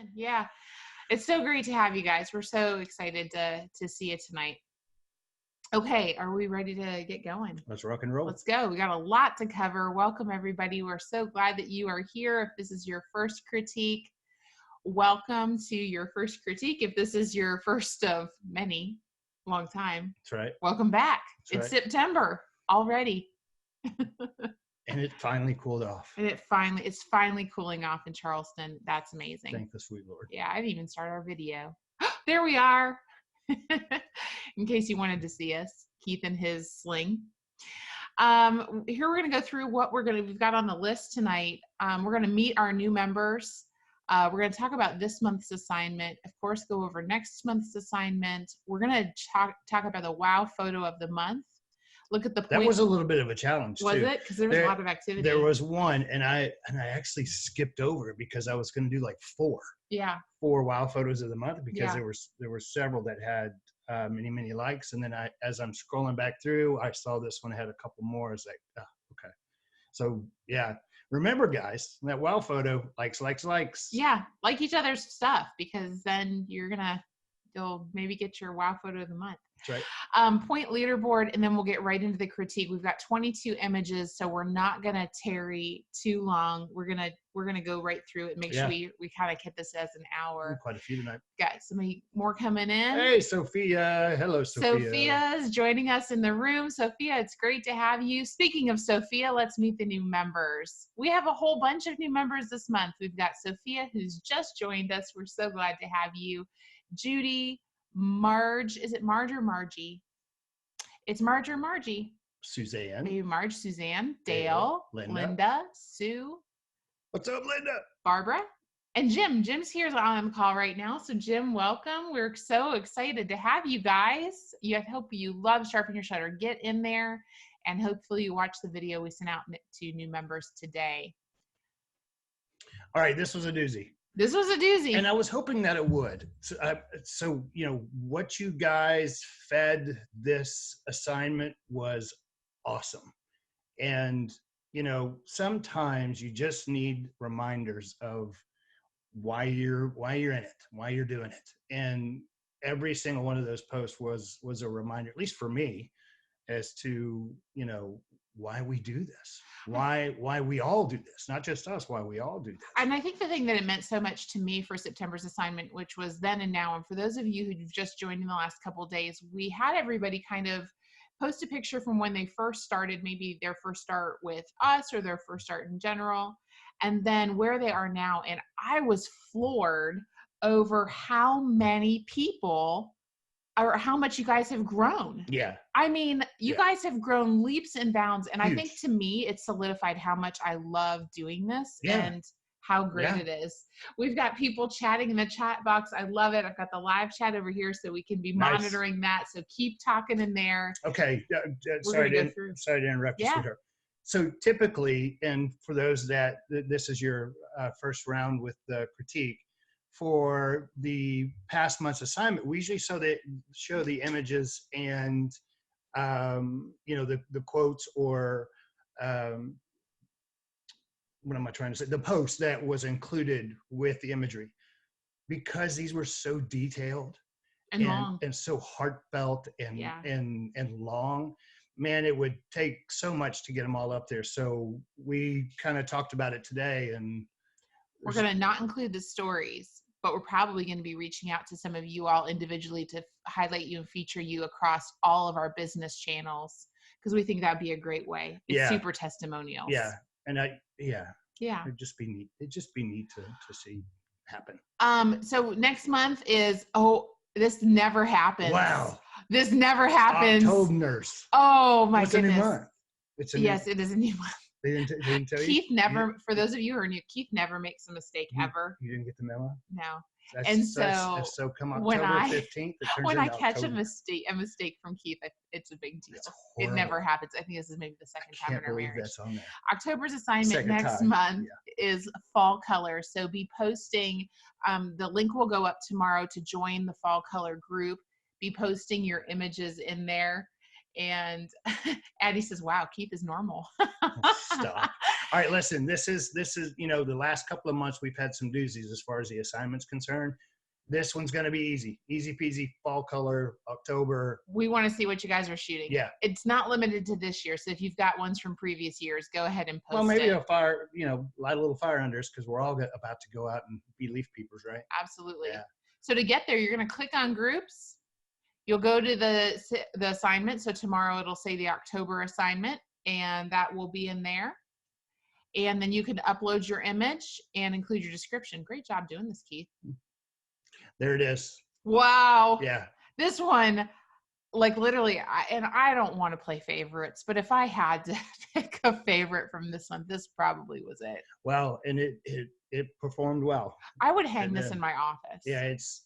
Amen. Yeah. It's so great to have you guys. We're so excited to see you tonight. Okay, are we ready to get going? Let's rock and roll. Let's go. We got a lot to cover. Welcome, everybody. We're so glad that you are here. If this is your first critique, welcome to your first critique. If this is your first of many, long time. That's right. Welcome back. That's It's right. September already. And it finally cooled off. And it's finally cooling off in Charleston. That's amazing. Thank the sweet Lord. Yeah, I didn't even start our video. There we are. In case you wanted to see us, Keith and his sling. Here we're going to go through what we've got on the list tonight. We're going to meet our new members. We're going to talk about this month's assignment. Of course, go over next month's assignment. We're going to talk about the wow photo of the month. Look at the point. That was a little bit of a challenge, was too. it? Because there was a lot of activity. There was one, and I actually skipped over it because I was going to do like 4. Yeah. 4 wow photos of the month because Yeah. there were several that had many likes, and then as I'm scrolling back through, I saw this one had a couple more. I was like, oh, okay. So yeah, remember, guys, that wow photo, likes. Yeah, like each other's stuff, because then you'll maybe get your wow photo of the month. That's right. Point leaderboard, and then we'll get right into the critique. We've got 22 images, so we're not gonna tarry too long. We're gonna go right through it. Make sure we kind of hit this as an hour. Quite a few tonight. Got somebody more coming in. Hey, Sophia. Hello, Sophia. Sophia is joining us in the room. Sophia, it's great to have you. Speaking of Sophia, let's meet the new members. We have a whole bunch of new members this month. We've got Sophia, who's just joined us. We're so glad to have you. Judy, Marge, is it Marge or Margie? It's Marge or Margie. Suzanne. Maybe Marge, Suzanne, Dale, Linda, Sue. What's up, Linda? Barbara. And Jim. Jim's here on the call right now. So Jim, welcome. We're so excited to have you guys. I hope you love Sharpen Your Shutter. Get in there, and hopefully you watch the video we sent out to new members today. All right, this was a doozy. This was a doozy. And I was hoping that it would. So what you guys fed this assignment was awesome. And, sometimes you just need reminders of why you're in it, why you're doing it. And every single one of those posts was a reminder, at least for me, as to, why we do this, why we all do this, not just us, why we all do this. And I think the thing that it meant so much to me for September's assignment, which was then and now, and for those of you who've just joined in the last couple of days, we had everybody kind of post a picture from when they first started, maybe their first start with us or their first start in general, and then where they are now. And I was floored over how many people or how much you guys have grown. Yeah. I mean, you guys have grown leaps and bounds. And Huge. I think to me, it solidified how much I love doing this and how great it is. We've got people chatting in the chat box. I love it. I've got the live chat over here so we can be monitoring that. So keep talking in there. Okay. Sorry to interrupt you, sweetheart. So typically, and for those that this is your first round with the critique, for the past month's assignment, we usually show the images and the quotes or what am I trying to say? The post that was included with the imagery, because these were so detailed and long and so heartfelt and long. Man, it would take so much to get them all up there. So we kind of talked about it today, and we're going to not include the stories, but we're probably going to be reaching out to some of you all individually to highlight you and feature you across all of our business channels, because we think that'd be a great way. It's super testimonials. Yeah. And it'd just be neat. It'd just be neat to see happen. So next month is, this never happens. Wow. This never happens. October's. Oh my goodness. It's a new month. It is a new month. They didn't tell you? Keith never, for those of you who are new, Keith never makes a mistake ever. You didn't get the memo? No. So come October 15th, when I catch a mistake from Keith, it's a big deal. It never happens. I think this is maybe the second time in our marriage. That's on there. October's assignment next month is fall color. So be posting, the link will go up tomorrow to join the fall color group. Be posting your images in there. And Addie says, wow, Keith is normal. Stop. All right, listen, this is, the last couple of months we've had some doozies as far as the assignment's concerned. This one's going to be easy peasy, fall color, October. We want to see what you guys are shooting. Yeah. It's not limited to this year. So if you've got ones from previous years, go ahead and post Well, maybe it. a fire, light a little fire under us because we're all about to go out and be leaf peepers, right? Absolutely. Yeah. So to get there, you're going to click on groups. You'll go to the assignment. So tomorrow it'll say the October assignment, and that will be in there. And then you can upload your image and include your description. Great job doing this, Keith. There it is. Wow. Yeah. This one, like literally, I don't want to play favorites, but if I had to pick a favorite from this one, this probably was it. Well, and it performed well. I would hang this in my office. Yeah, it's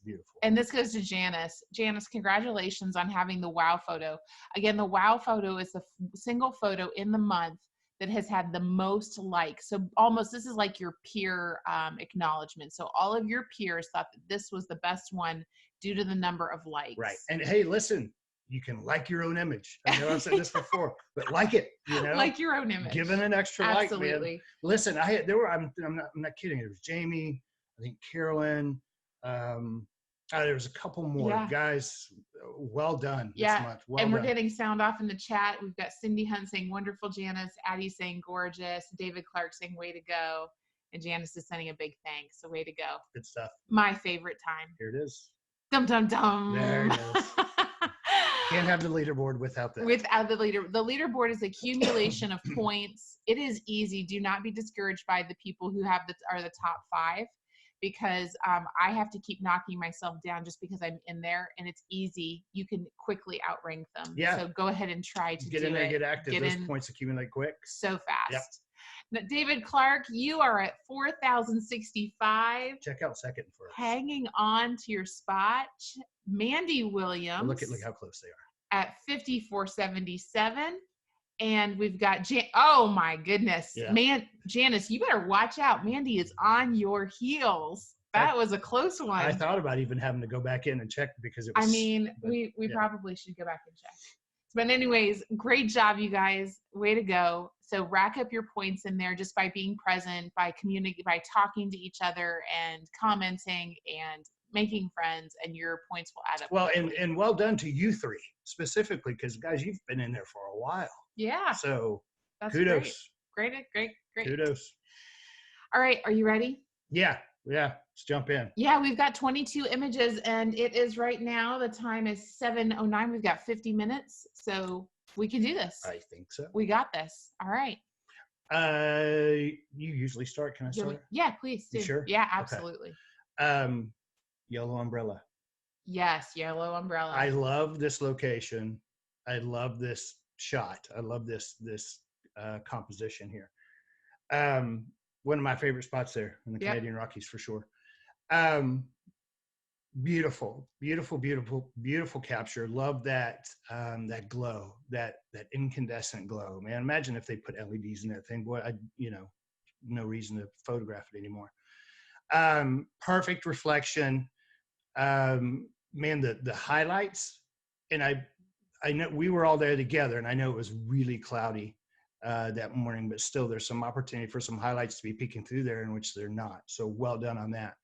beautiful. And this goes to Janice. Janice, congratulations on having the wow photo. Again, the wow photo is the single photo in the month that has had the most likes. So almost, this is like your peer acknowledgement. So all of your peers thought that this was the best one due to the number of likes. Right. And hey, listen, you can like your own image. I know I've said this before, but like it, like your own image. Give it an extra Absolutely. like, man. Listen, I'm not kidding. There was Jamie, I think Carolyn, there was a couple more guys. Well done this month. Well and we're done. getting sound off in the chat. We've got Cindy Hunt saying wonderful, Janice. Addie saying gorgeous. David Clark saying way to go. And Janice is sending a big thanks. So way to go. Good stuff. My favorite time. Here it is. Dum dum dum. There it is. Can't have the leaderboard without that. Without the leader. The leaderboard is accumulation of points. It is easy. Do not be discouraged by the people who are the top 5. Because I have to keep knocking myself down just because I'm in there, and it's easy. You can quickly outrank them. Yeah. So go ahead and try to get in there, get active. Those points accumulate quick. So fast. Yep. Now, David Clark, you are at 4,065. Check out second first. Hanging on to your spot. Mandy Williams. Look how close they are. At 5,477. And we've got oh my goodness, Janice, you better watch out. Mandy is on your heels. That was a close one. I thought about even having to go back in and check because it was. We probably should go back and check. But anyways, great job, you guys. Way to go. So rack up your points in there just by being present, by communicating, by talking to each other and commenting and making friends, and your points will add up. Well, and well done to you 3 specifically, because guys, you've been in there for a while. Yeah. So that's kudos. Great. Kudos. All right. Are you ready? Yeah. Let's jump in. Yeah, we've got 22 images, and it is right now. The time is 7:09. We've got 50 minutes, so we can do this. I think so. We got this. All right. You usually start. Can I start? Yeah, please do. You sure? Yeah, absolutely. Okay. Yellow umbrella. Yes, yellow umbrella. I love this location. I love this shot. I love this composition here. One of my favorite spots there in the Canadian Rockies for sure. Beautiful capture. Love that that glow, that incandescent glow. Man, imagine if they put LEDs in that thing. Boy, no reason to photograph it anymore. Perfect reflection. Man, the highlights, and I know we were all there together, and I know it was really cloudy that morning, but still there's some opportunity for some highlights to be peeking through there in which they're not. So well done on that.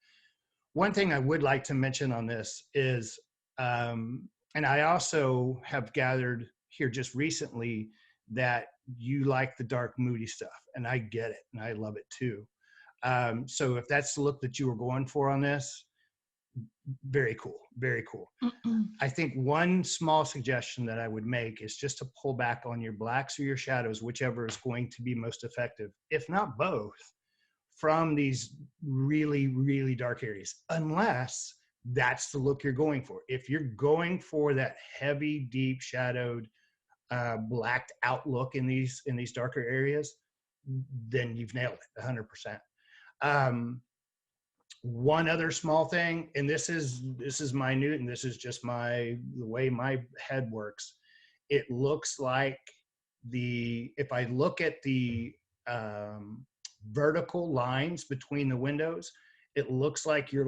One thing I would like to mention on this is, and I also have gathered here just recently that you like the dark, moody stuff, and I get it, and I love it too. So if that's the look that you were going for on this, very cool. I think one small suggestion that I would make is just to pull back on your blacks or your shadows, whichever is going to be most effective, if not both, from these really, really dark areas, unless that's the look you're going for. If you're going for that heavy, deep shadowed, blacked out look in these darker areas, then you've nailed it 100%. One other small thing, and this is minute, and this is just the way my head works. It looks like if I look at the vertical lines between the windows, it looks like your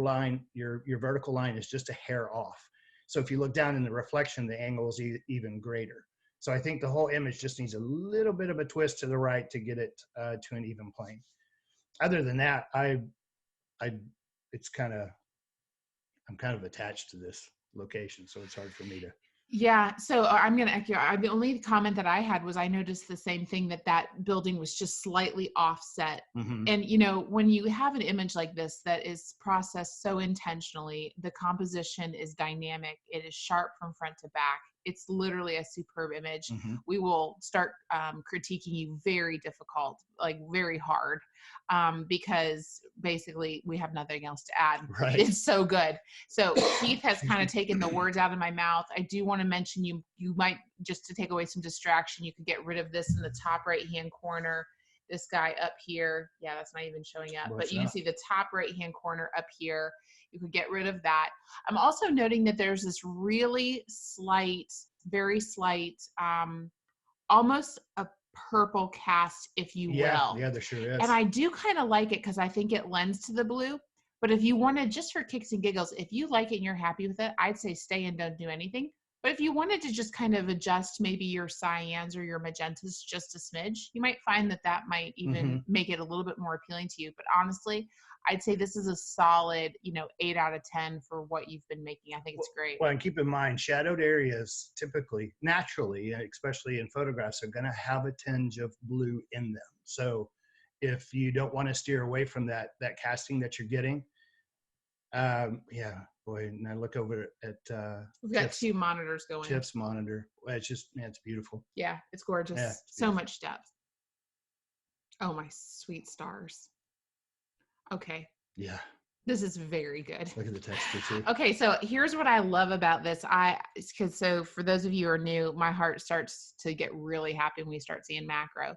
vertical line is just a hair off. So if you look down in the reflection, the angle is even greater. So I think the whole image just needs a little bit of a twist to the right to get it to an even plane. Other than that, it's kind of, I'm kind of attached to this location, so it's hard for me to. Yeah, so I'm going to echo. The only comment that I had was I noticed the same thing, that building was just slightly offset. Mm-hmm. And when you have an image like this that is processed so intentionally, the composition is dynamic. It is sharp from front to back. It's literally a superb image. Mm-hmm. We will start critiquing you very difficult, like very hard, because basically we have nothing else to add. Right. It's so good. So Keith has kind of taken the words out of my mouth. I do want to mention you might, just to take away some distraction, you could get rid of this in the top right-hand corner. This guy up here. Yeah, that's not even showing up, but you can see the top right-hand corner up here. You could get rid of that. I'm also noting that there's this really slight, very slight, almost a purple cast, if you will. Yeah, there sure is. And I do kind of like it because I think it lends to the blue. But if you wanted, just for kicks and giggles, if you like it and you're happy with it, I'd say stay and don't do anything. But if you wanted to just kind of adjust maybe your cyans or your magentas just a smidge, you might find that might even make it a little bit more appealing to you. But honestly, I'd say this is a solid, 8 out of 10 for what you've been making. I think it's great. Well, and keep in mind, shadowed areas typically, naturally, especially in photographs, are going to have a tinge of blue in them. So if you don't want to steer away from that casting that you're getting, yeah, boy, and I look over at we've got two monitors going. Tiff's monitor. Well, it's just, man, it's beautiful. Yeah, it's gorgeous. Yeah, it's so much depth. Oh, my sweet stars. Okay. Yeah. This is very good. Look at the texture too. Okay, so here's what I love about this. So for those of you who are new, my heart starts to get really happy when we start seeing macro.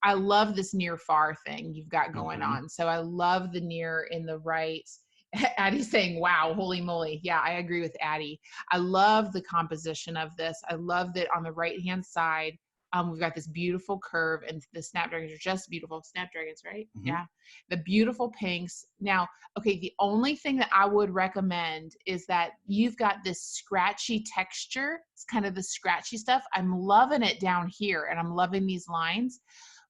I love this near far thing you've got going on. So I love the near in the right. Addie's saying, wow, holy moly. Yeah, I agree with Addie. I love the composition of this. I love that on the right-hand side, we've got this beautiful curve, and the snapdragons are just beautiful. Snapdragons, right? Yeah. The beautiful pinks. Now, okay, the only thing that I would recommend is that you've got this scratchy texture. It's kind of the scratchy stuff. I'm loving it down here, and I'm loving these lines.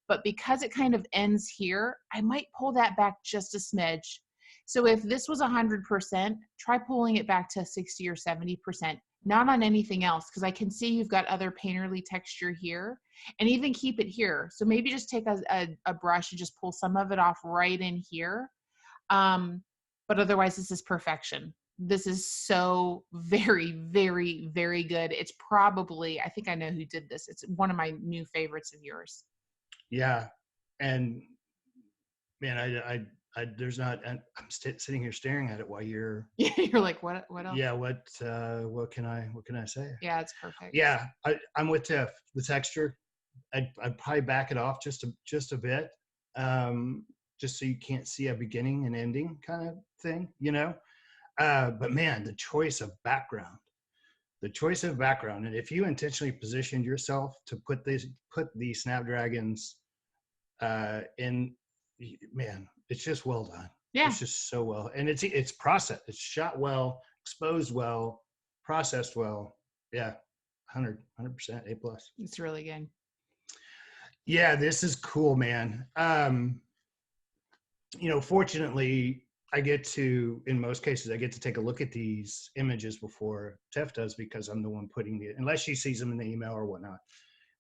But because it kind of ends here, I might pull that back just a smidge. So if this was 100%, try pulling it back to 60 or 70%, not on anything else, because I can see you've got other painterly texture here, and even keep it here. So maybe just take a brush and just pull some of it off right in here. But otherwise, this is perfection. This is so very, very, very good. It's probably, I think I know who did this. It's one of my new favorites of yours. Yeah. And man, there's not, I'm sitting here staring at it while you're like, what else? Yeah. What can I say? Yeah, it's perfect. Yeah. I'm with Tiff. The texture, I'd probably back it off just a bit. Just so you can't see a beginning and ending kind of thing, but man, the choice of background, and if you intentionally positioned yourself to put these snapdragons in, man, it's just well done. Yeah. It's just so well. And it's processed. It's shot well, exposed well, processed well. Yeah. 100% A+. It's really good. Yeah, this is cool, man. Fortunately, in most cases, I get to take a look at these images before Tef does, because I'm the one unless she sees them in the email or whatnot,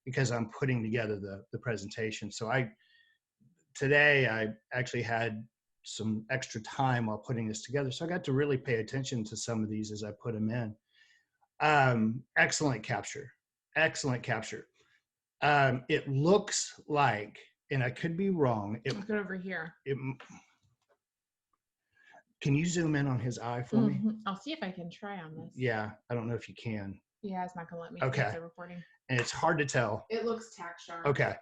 because I'm putting together the presentation. So today I actually had some extra time while putting this together. So I got to really pay attention to some of these as I put them in. Excellent capture. It looks like, and I could be wrong. Look over here. Can you zoom in on his eye for me? I'll see if I can try on this. Yeah, I don't know if you can. Yeah, it's not going to let me. Okay. The recording. And it's hard to tell. It looks tack sharp. Okay.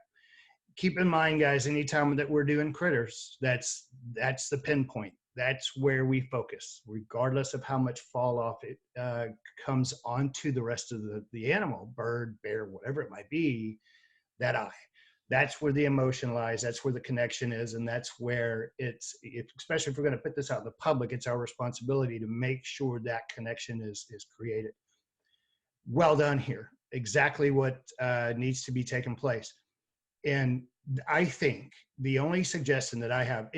Keep in mind, guys, anytime that we're doing critters, that's the pinpoint. That's where we focus, regardless of how much fall off it comes onto the rest of the animal, bird, bear, whatever it might be, that eye. That's where the emotion lies. That's where the connection is. And that's where especially if we're going to put this out in the public, it's our responsibility to make sure that connection is created. Well done here. exactly what needs to be taking place. And I think the only suggestion that I have,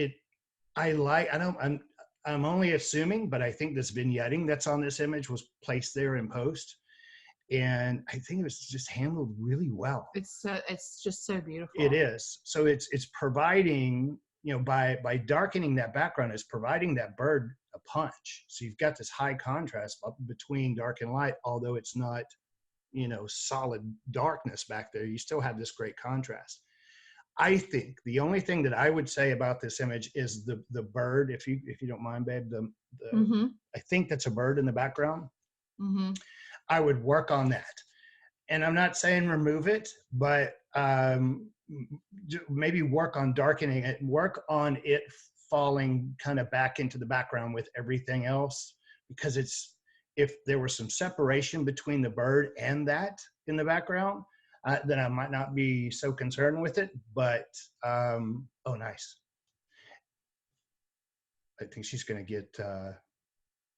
I'm only assuming, but I think this vignetting that's on this image was placed there in post. And I think it was just handled really well. It's just so beautiful. It is. So it's providing, by darkening that background, it's providing that bird a punch. So you've got this high contrast up between dark and light, although it's not, solid darkness back there. You still have this great contrast. I think the only thing that I would say about this image is the bird. If you don't mind, babe, Mm-hmm. I think that's a bird in the background. Mm-hmm. I would work on that. And I'm not saying remove it, but maybe work on darkening it, work on it falling kind of back into the background with everything else, because if there was some separation between the bird and that in the background, then I might not be so concerned with it. But oh, nice. I think she's going to get,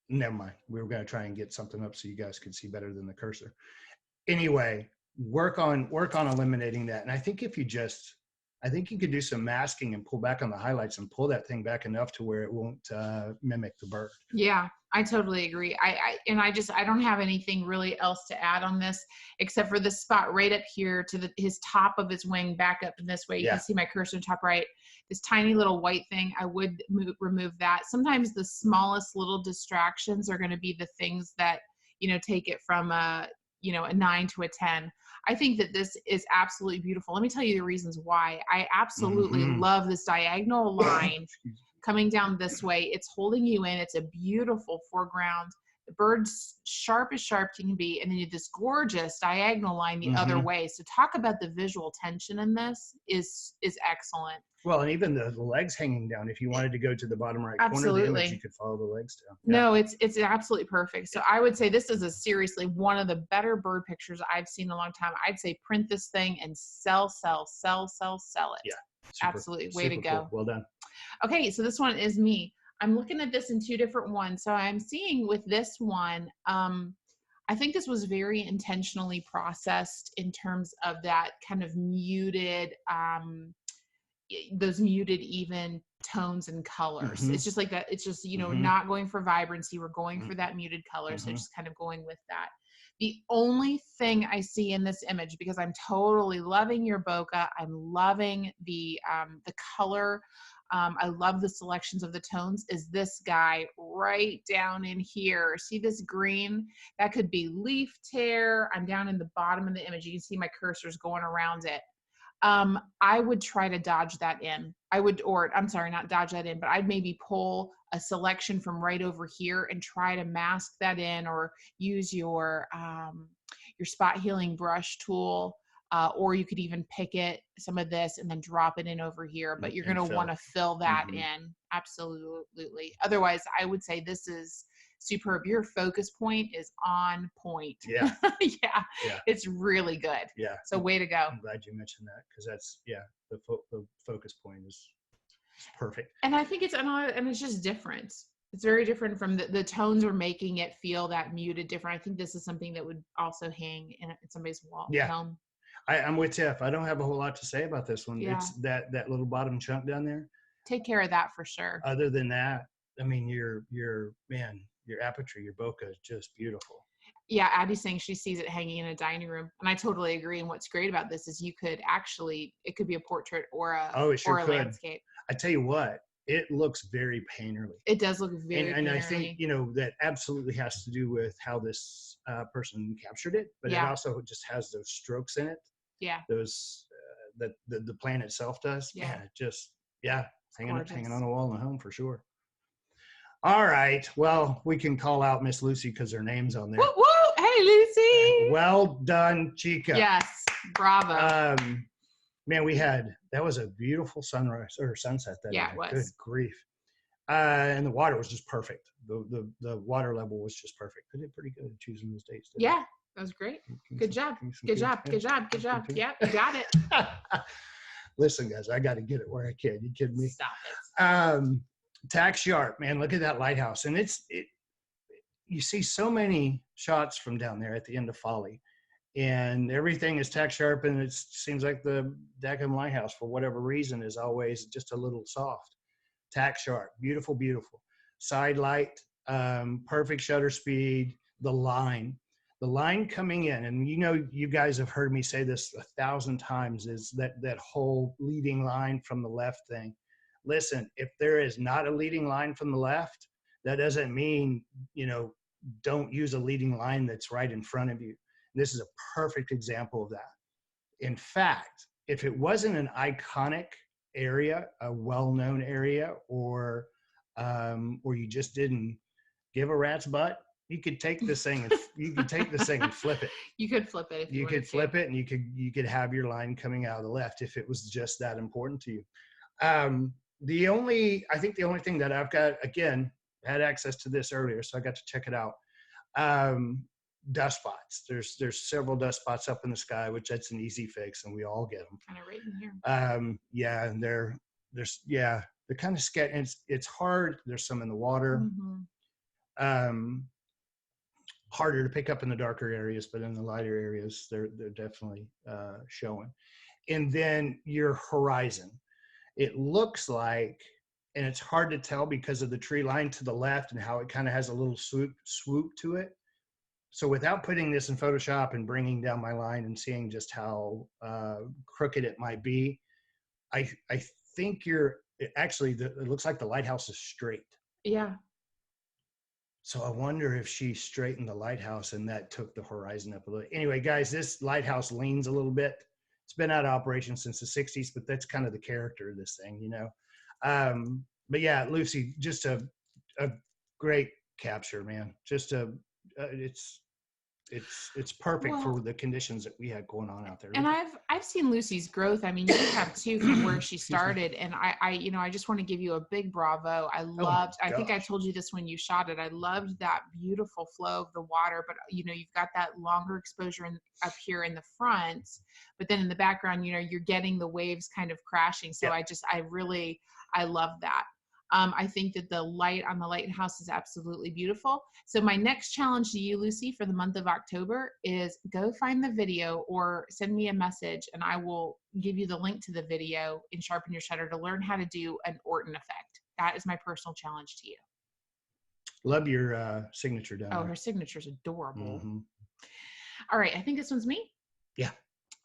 never mind. We were going to try and get something up so you guys could see better than the cursor. Anyway, work on eliminating that. And I think I think you could do some masking and pull back on the highlights and pull that thing back enough to where it won't mimic the bird. Yeah, I totally agree. I don't have anything really else to add on this, except for this spot right up here to his top of his wing back up in this way. You can see my cursor in top right. This tiny little white thing, I would remove that. Sometimes the smallest little distractions are going to be the things that, take it from a 9 to a 10. I think that this is absolutely beautiful. Let me tell you the reasons why. I absolutely love this diagonal line coming down this way. It's holding you in. It's a beautiful foreground. The bird's sharp as sharp can be, and then you have this gorgeous diagonal line the other way. So talk about the visual tension in this is excellent. Well, and even the legs hanging down, if you wanted to go to the bottom right corner of the image, you could follow the legs down. Yeah. No, it's absolutely perfect. So I would say this is seriously one of the better bird pictures I've seen in a long time. I'd say print this thing and sell it. Yeah. Absolutely. Way to go. Cool. Well done. Okay, so this one is me. I'm looking at this in two different ones. So I'm seeing with this one, I think this was very intentionally processed in terms of that kind of muted, those muted even tones and colors. It's just like that. It's just, not going for vibrancy. We're going for that muted color. So just kind of going with that. The only thing I see in this image, because I'm totally loving your bokeh, I'm loving the color, I love the selections of the tones, is this guy right down in here. See this green? That could be leaf tear. I'm down in the bottom of the image. You can see my cursor's going around it. I would try to dodge that in. Not dodge that in, but I'd maybe pull a selection from right over here and try to mask that in, or use your spot healing brush tool, or you could even pick some of this and then drop it in over here, but you're going to want to fill that in. Absolutely. Otherwise, I would say this is superb. Your focus point is on point. Yeah. Yeah. It's really good. Yeah. So way to go. I'm glad you mentioned that, because that's, the focus point is perfect. And I think it's just different. It's very different from the tones are making it feel that muted different. I think this is something that would also hang in somebody's wall. Yeah. I'm with Tiff. I don't have a whole lot to say about this one. Yeah. It's that little bottom chunk down there. Take care of that for sure. Other than that, I mean, your aperture, your bokeh is just beautiful. Yeah, Abby's saying she sees it hanging in a dining room, and I totally agree. And what's great about this is it could be a portrait or a landscape. I tell you what, it looks very painterly. It does look very and painterly. I think that absolutely has to do with how this person captured it, but it also just has those strokes in it. Yeah. Those that the plant itself does. Yeah. And it just hanging on the wall in the home for sure. All right. Well, we can call out Miss Lucy because her name's on there. Woo, woo. Hey, Lucy. Well done, Chica. Yes. Bravo. Man, that was a beautiful sunrise or sunset. It was. Good grief. And the water was just perfect. The water level was just perfect. I did pretty good at choosing those dates. Yeah, that was great. Good job. Good job. Yeah, you got it. Listen, guys, I got to get it where I can. You kidding me? Stop it. Tack sharp, man. Look at that lighthouse. And you see so many shots from down there at the end of Folly. and everything is tack sharp, and it seems like the Deckham Lighthouse, for whatever reason, is always just a little soft. Tack sharp, beautiful, beautiful. Side light, perfect shutter speed, the line coming in, and you guys have heard me say this 1,000 times, is that whole leading line from the left thing. Listen, if there is not a leading line from the left, that doesn't mean, don't use a leading line that's right in front of you. This is a perfect example of that. In fact, if it wasn't an iconic area, a well-known area, or you just didn't give a rat's butt, you could take this thing and flip it. You could flip it if you could flip it, and you could have your line coming out of the left if it was just that important to you. I think the only thing that I've got, again, had access to this earlier, so I got to check it out. Dust spots. There's several dust spots up in the sky, which that's an easy fix, and we all get them. Kind of right in here. Yeah, and they're kind of sketchy. It's hard. There's some in the water. Mm-hmm. Harder to pick up in the darker areas, but in the lighter areas, they're definitely showing. And then your horizon. It looks like, and it's hard to tell because of the tree line to the left and how it kind of has a little swoop to it. So without putting this in Photoshop and bringing down my line and seeing just how crooked it might be, I think it looks like the lighthouse is straight. Yeah. So I wonder if she straightened the lighthouse and that took the horizon up a little. Anyway, guys, this lighthouse leans a little bit. It's been out of operation since the 60s, but that's kind of the character of this thing, But yeah, Lucy, just a great capture, man. Just it's perfect for the conditions that we had going on out there. And I've seen Lucy's growth. I mean, you have too, from where she started. And I just want to give you a big bravo. I think I told you this when you shot it. I loved that beautiful flow of the water, but you've got that longer exposure up here in the front, but then in the background, you're getting the waves kind of crashing. So yep. I love that. I think that the light on the lighthouse is absolutely beautiful. So my next challenge to you, Lucy, for the month of October is go find the video or send me a message, and I will give you the link to the video in Sharpen Your Shutter to learn how to do an Orton effect. That is my personal challenge to you. Love your signature down there. Her signature's adorable. Mm-hmm. All right, I think this one's me. Yeah.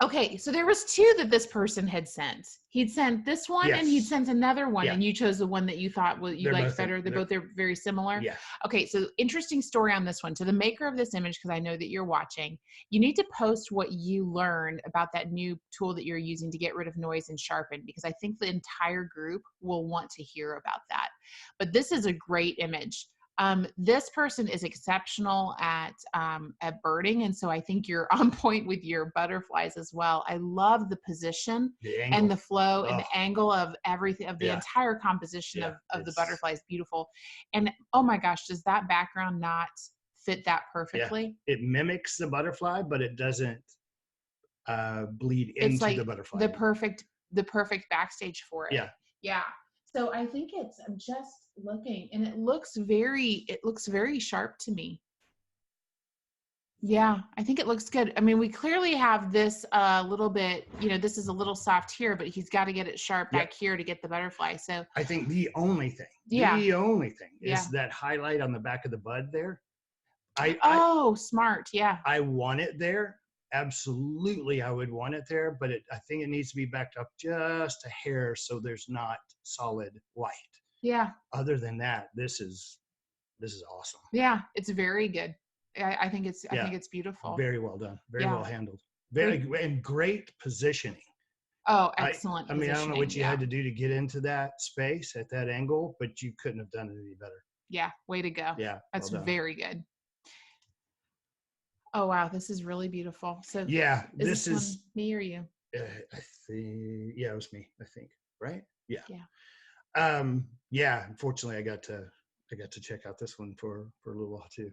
Okay, so there was two that this person had sent. He'd sent this one, yes, and he'd sent another one, and you chose the one that you thought you liked better. They're very similar. Yeah. Okay, so interesting story on this one. To the maker of this image, because I know that you're watching, you need to post what you learned about that new tool that you're using to get rid of noise in Sharpen, because I think the entire group will want to hear about that. But this is a great image. This person is exceptional at birding, and so I think you're on point with your butterflies as well. I love the position and the flow and the angle of everything, of the entire composition of the butterflies. Beautiful. And oh my gosh, does that background not fit that perfectly? Yeah. It mimics the butterfly, but it doesn't bleed into the butterfly. The perfect backstage for it. Yeah. Yeah. So I think I'm just looking, and it looks very sharp to me. Yeah, I think it looks good. I mean, we clearly have this little bit, this is a little soft here, but he's got to get it sharp back here to get the butterfly. So I think the only thing is that highlight on the back of the bud there. Smart. Yeah. I want it there. Absolutely, I would want it there, but I think it needs to be backed up just a hair so there's not solid white. Yeah. Other than that, this is awesome. Yeah, it's very good. I think it's beautiful. Very well done. Very well handled. And great positioning. Oh, excellent. I mean, I don't know what you had to do to get into that space at that angle, but you couldn't have done it any better. Yeah, way to go. Yeah, that's very good. Oh wow, this is really beautiful. So yeah, this is me or you? I think it was me. I think, right? Yeah. Yeah. Unfortunately, I got to check out this one for a little while too.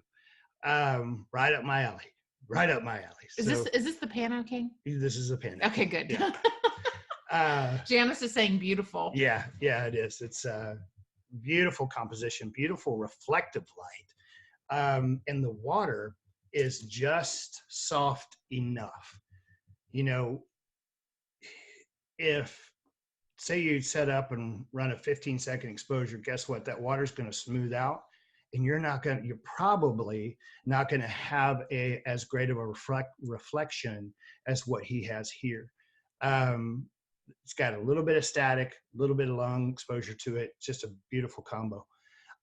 Right up my alley. Right up my alley. Is this the Pano King? This is a Pano. Okay, good. Yeah. Janice is saying beautiful. Yeah, it is. It's a beautiful composition, beautiful reflective light, and the water is just soft enough. You know, if say you set up and run a 15-second exposure, guess what? That water's going to smooth out, and you're probably not going to have as great of a reflection as what he has here. It's got a little bit of static, a little bit of long exposure to it. It's just a beautiful combo.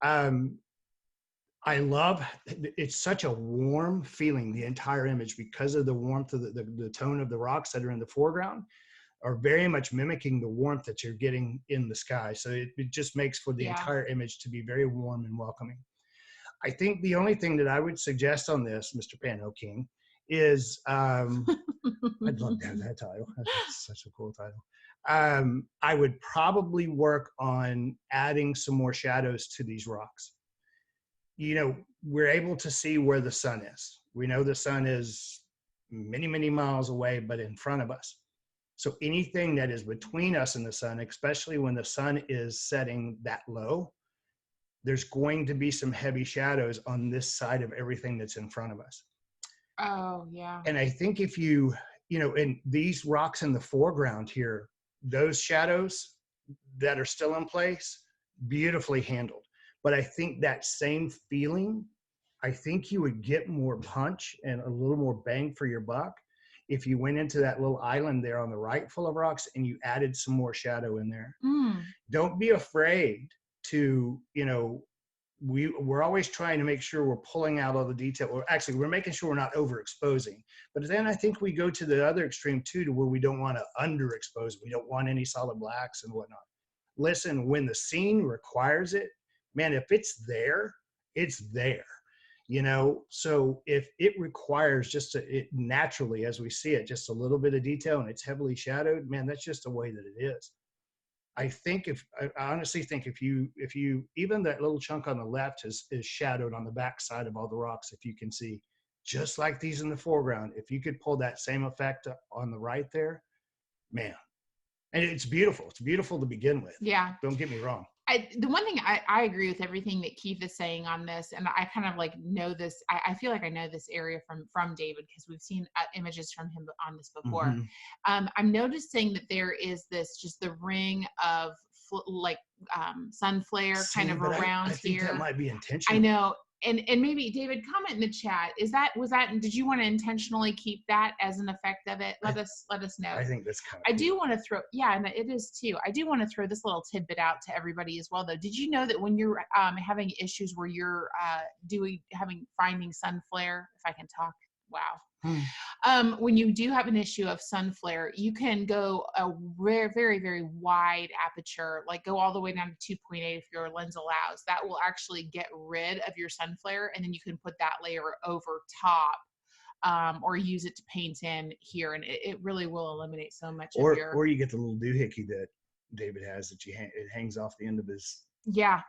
I love it's such a warm feeling, the entire image, because of the warmth of the tone of the rocks that are in the foreground are very much mimicking the warmth that you're getting in the sky. So it just makes for the entire image to be very warm and welcoming. I think the only thing that I would suggest on this, Mr. Pano King, is I'd love to have that title. That's such a cool title. I would probably work on adding some more shadows to these rocks. You know, we're able to see where the sun is. We know the sun is many, many miles away, but in front of us. So anything that is between us and the sun, especially when the sun is setting that low, there's going to be some heavy shadows on this side of everything that's in front of us. Oh, yeah. And I think if you know, in these rocks in the foreground here, those shadows that are still in place, beautifully handled. But I think that same feeling, I think you would get more punch and a little more bang for your buck if you went into that little island there on the right full of rocks and you added some more shadow in there. Don't be afraid to, you know, we're always trying to make sure we're pulling out all the detail. Or actually, we're making sure we're not overexposing. But then I think we go to the other extreme too, to where we don't want to underexpose. We don't want any solid blacks and whatnot. Listen, when the scene requires it, man, if it's there, it's there. You know, so if it requires just it naturally, as we see it, just a little bit of detail and it's heavily shadowed, man, that's just the way that it is. I honestly think if you even that little chunk on the left is shadowed on the back side of all the rocks, if you can see, just like these in the foreground, if you could pull that same effect on the right there, man, and it's beautiful. It's beautiful to begin with. Yeah. Don't get me wrong. The one thing I agree with everything that Keith is saying on this, and I kind of like know this. I feel like I know this area from David because we've seen images from him on this before. I'm noticing that there is just the ring of sun flare kind of around I think here. That might be intentional. I know. And maybe David, comment in the chat. Did you want to intentionally keep that as an effect of it? Let us know. I think that's kind of I do want to throw, yeah, and it is too. I do want to throw this little tidbit out to everybody as well, though. Did you know that when you're having issues where you're finding sun flare, if I can talk, wow. When you do have an issue of sun flare, you can go a very, very, very wide aperture, like go all the way down to 2.8 if your lens allows. That will actually get rid of your sun flare, and then you can put that layer over top, or use it to paint in here, and it really will eliminate so much of your. Or you get the little doohickey that David has that it hangs off the end of his. Yeah.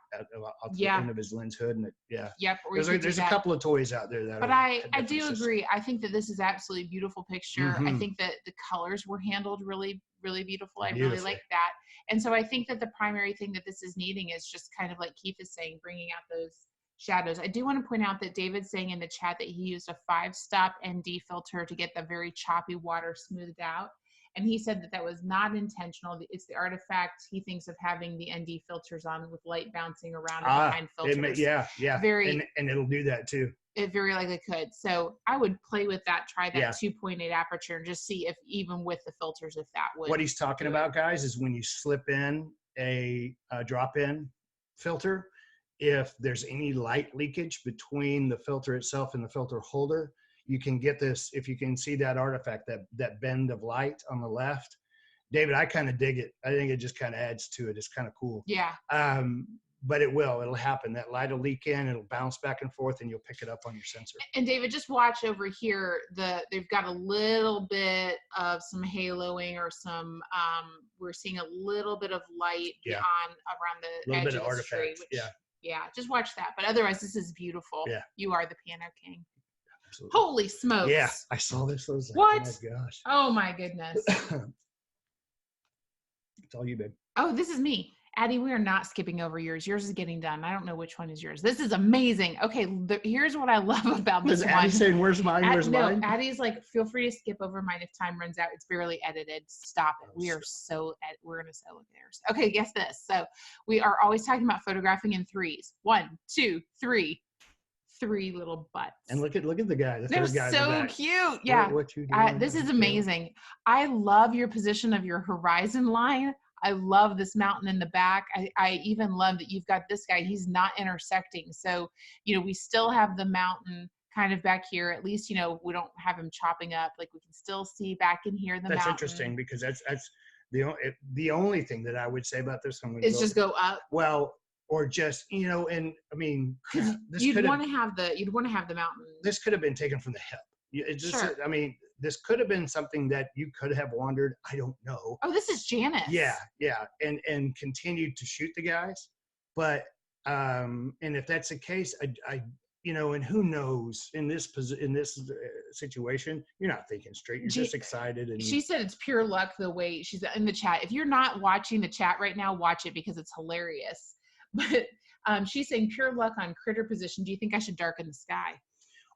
Off the end of his lens hood, and Yep. There's a couple of toys out there that. But I do agree. I think that this is absolutely beautiful picture. I think that the colors were handled really, really beautiful. I really like that. And so I think that the primary thing that this is needing is just kind of like Keith is saying, bringing out those shadows. I do want to point out that David's saying in the chat that he used a 5-stop ND filter to get the very choppy water smoothed out. And he said that was not intentional. It's the artifact he thinks of having the ND filters on with light bouncing around behind filters. Yeah. Very, and it'll do that too. It very likely could. So I would play with that, try that 2.8 aperture, and just see if even with the filters, if that would. What he's talking about, guys, is when you slip in a drop-in filter, if there's any light leakage between the filter itself and the filter holder, you can get this, if you can see that artifact, that bend of light on the left. David, I kind of dig it. I think it just kind of adds to it. It's kind of cool. Yeah. But it'll happen. That light will leak in, it'll bounce back and forth, and you'll pick it up on your sensor. And David, just watch over here. They've got a little bit of some haloing or some, we're seeing a little bit of light around the edge of the tree. Yeah, just watch that. But otherwise, this is beautiful. Yeah. You are the piano king. Absolutely. Holy smokes. Yeah, I saw this. I was like, what? Oh, my gosh. Oh, my goodness. It's all you, babe. Oh, this is me. Addie, we are not skipping over yours. Yours is getting done. I don't know which one is yours. This is amazing. Okay, here's what I love about Was this Addie one. saying, "Where's mine? Where's No, mine?" Addie's like, feel free to skip over mine if time runs out. It's barely edited. Stop it. Oh, We are so- we're gonna so look at theirs. Okay, guess this. So we are always talking about photographing in threes. 1, 2, 3. 3 little butts. And look at the guy, the They're third guy in the so back. cute. Yeah. What you doing? This is amazing. I love your position of your horizon line. I love this mountain in the back. I even love that you've got this guy. He's not intersecting. So, we still have the mountain kind of back here. At least, we don't have him chopping up. Like we can still see back in here the That's mountain. interesting because that's the only thing that I would say about this one. Is just go up. Well, or just and I mean, this you'd want to have the mountain. This could have been taken from the hip. It just, sure. I mean, this could have been something that you could have wandered. I don't know. Oh, this is Janice. Yeah, and continued to shoot the guys, but and if that's the case, I and who knows in this situation, you're not thinking straight. You're just excited. And she said it's pure luck the way she's in the chat. If you're not watching the chat right now, watch it because it's hilarious. But she's saying pure luck on critter position. Do you think I should darken the sky?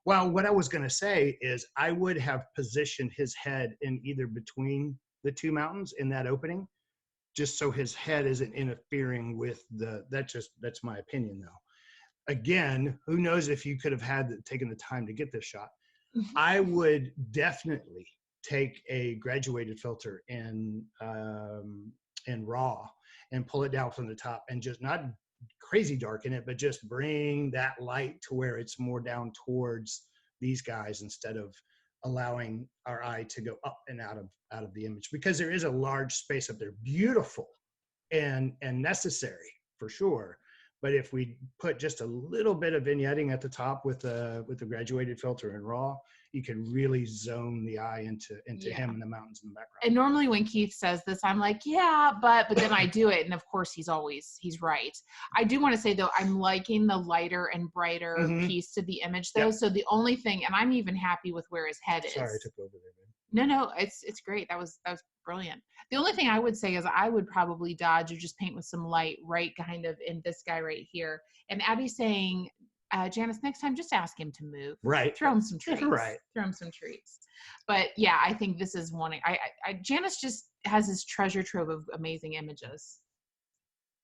Well, what I was going to say is I would have positioned his head in either between the two mountains in that opening, just so his head isn't interfering with that's my opinion though. Again, who knows if you could have taken the time to get this shot. I would definitely take a graduated filter in RAW and pull it down from the top and just not crazy dark in it, but just bring that light to where it's more down towards these guys instead of allowing our eye to go up and out of the image, because there is a large space up there, beautiful and necessary for sure. But if we put just a little bit of vignetting at the top with the graduated filter in RAW, you can really zone the eye into him and the mountains in the background. And normally when Keith says this, I'm like, yeah, but then I do it. And of course he's right. I do want to say though, I'm liking the lighter and brighter piece to the image though. Yep. So the only thing, and I'm even happy with where his head is. Sorry, I took over there, man. No, it's great. That was brilliant. The only thing I would say is I would probably dodge or just paint with some light right kind of in this guy right here. And Abby's saying, Janice, next time just ask him to move. Right. Throw him some treats. Right. Throw him some treats. But yeah, I think this is one. Janice just has this treasure trove of amazing images.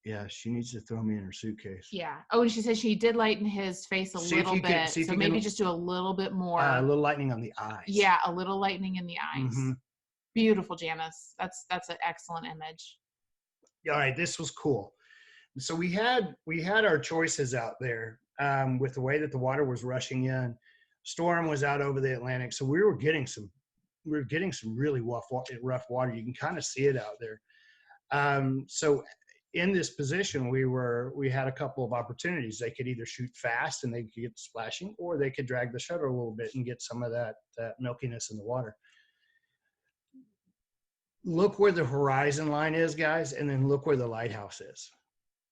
Yeah, she needs to throw me in her suitcase. Yeah. Oh, and she said she did lighten his face a little bit. So maybe just do a little bit more. A little lightening on the eyes. Yeah, a little lightening in the eyes. Mm-hmm. Beautiful, Janice. That's an excellent image. All right, this was cool. So we had our choices out there with the way that the water was rushing in. Storm was out over the Atlantic, so we were getting some really rough water. You can kind of see it out there. So in this position, we had a couple of opportunities. They could either shoot fast and they could get splashing, or they could drag the shutter a little bit and get some of that milkiness in the water. Look where the horizon line is, guys, and then look where the lighthouse is.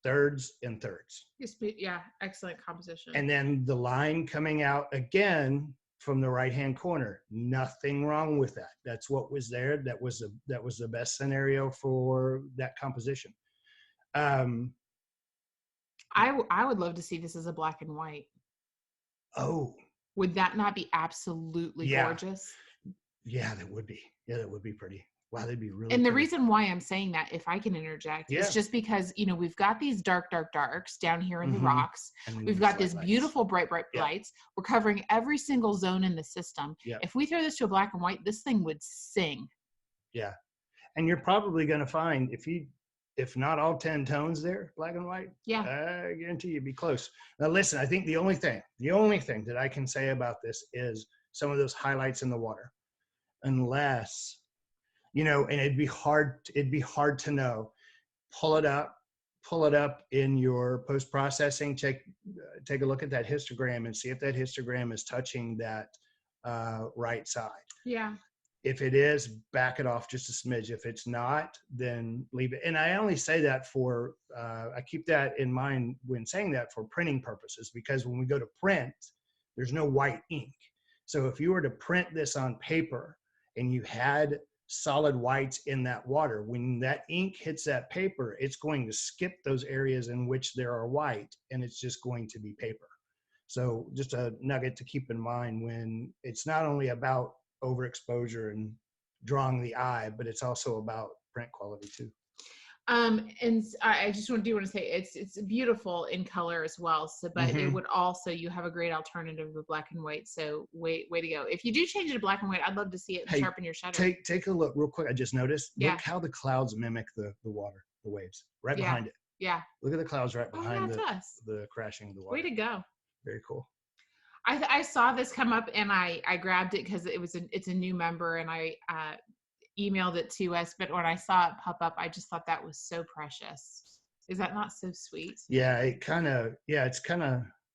Thirds and thirds. Yeah, excellent composition. And then the line coming out again from the right-hand corner. Nothing wrong with that. That's what was there. That was the best scenario for that composition. I would love to see this as a black and white. Oh. Would that not be absolutely gorgeous? Yeah, that would be. Yeah, that would be pretty. Wow, that'd be really. And the reason why I'm saying that, if I can interject, is just because, we've got these darks down here in the rocks. We've got these beautiful bright lights. We're covering every single zone in the system. Yep. If we throw this to a black and white, this thing would sing. Yeah. And you're probably going to find, if not all 10 tones there, black and white, I guarantee you'd be close. Now listen, I think the only thing that I can say about this is some of those highlights in the water. Unless, and it'd be hard to know. Pull it up in your post-processing, take a look at that histogram and see if that histogram is touching that right side. Yeah. If it is, back it off just a smidge. If it's not, then leave it. And I only say that I keep that in mind when saying that for printing purposes, because when we go to print, there's no white ink. So if you were to print this on paper and you had solid whites in that water. When that ink hits that paper, it's going to skip those areas in which there are white, and it's just going to be paper. So just a nugget to keep in mind when it's not only about overexposure and drawing the eye, but it's also about print quality too. And I just do want to say it's beautiful in color as well. So, but it would also, you have a great alternative of black and white. So way to go. If you do change it to black and white, I'd love to see it and sharpen your shutter. Take a look real quick. I just noticed. Yeah. Look how the clouds mimic the water, the waves right behind it. Yeah. Look at the clouds right behind us. the crashing of the water. Way to go. Very cool. I saw this come up and I grabbed it because it's a new member, and I emailed it to us, but when I saw it pop up, I just thought that was so precious. Is that not so sweet? Yeah,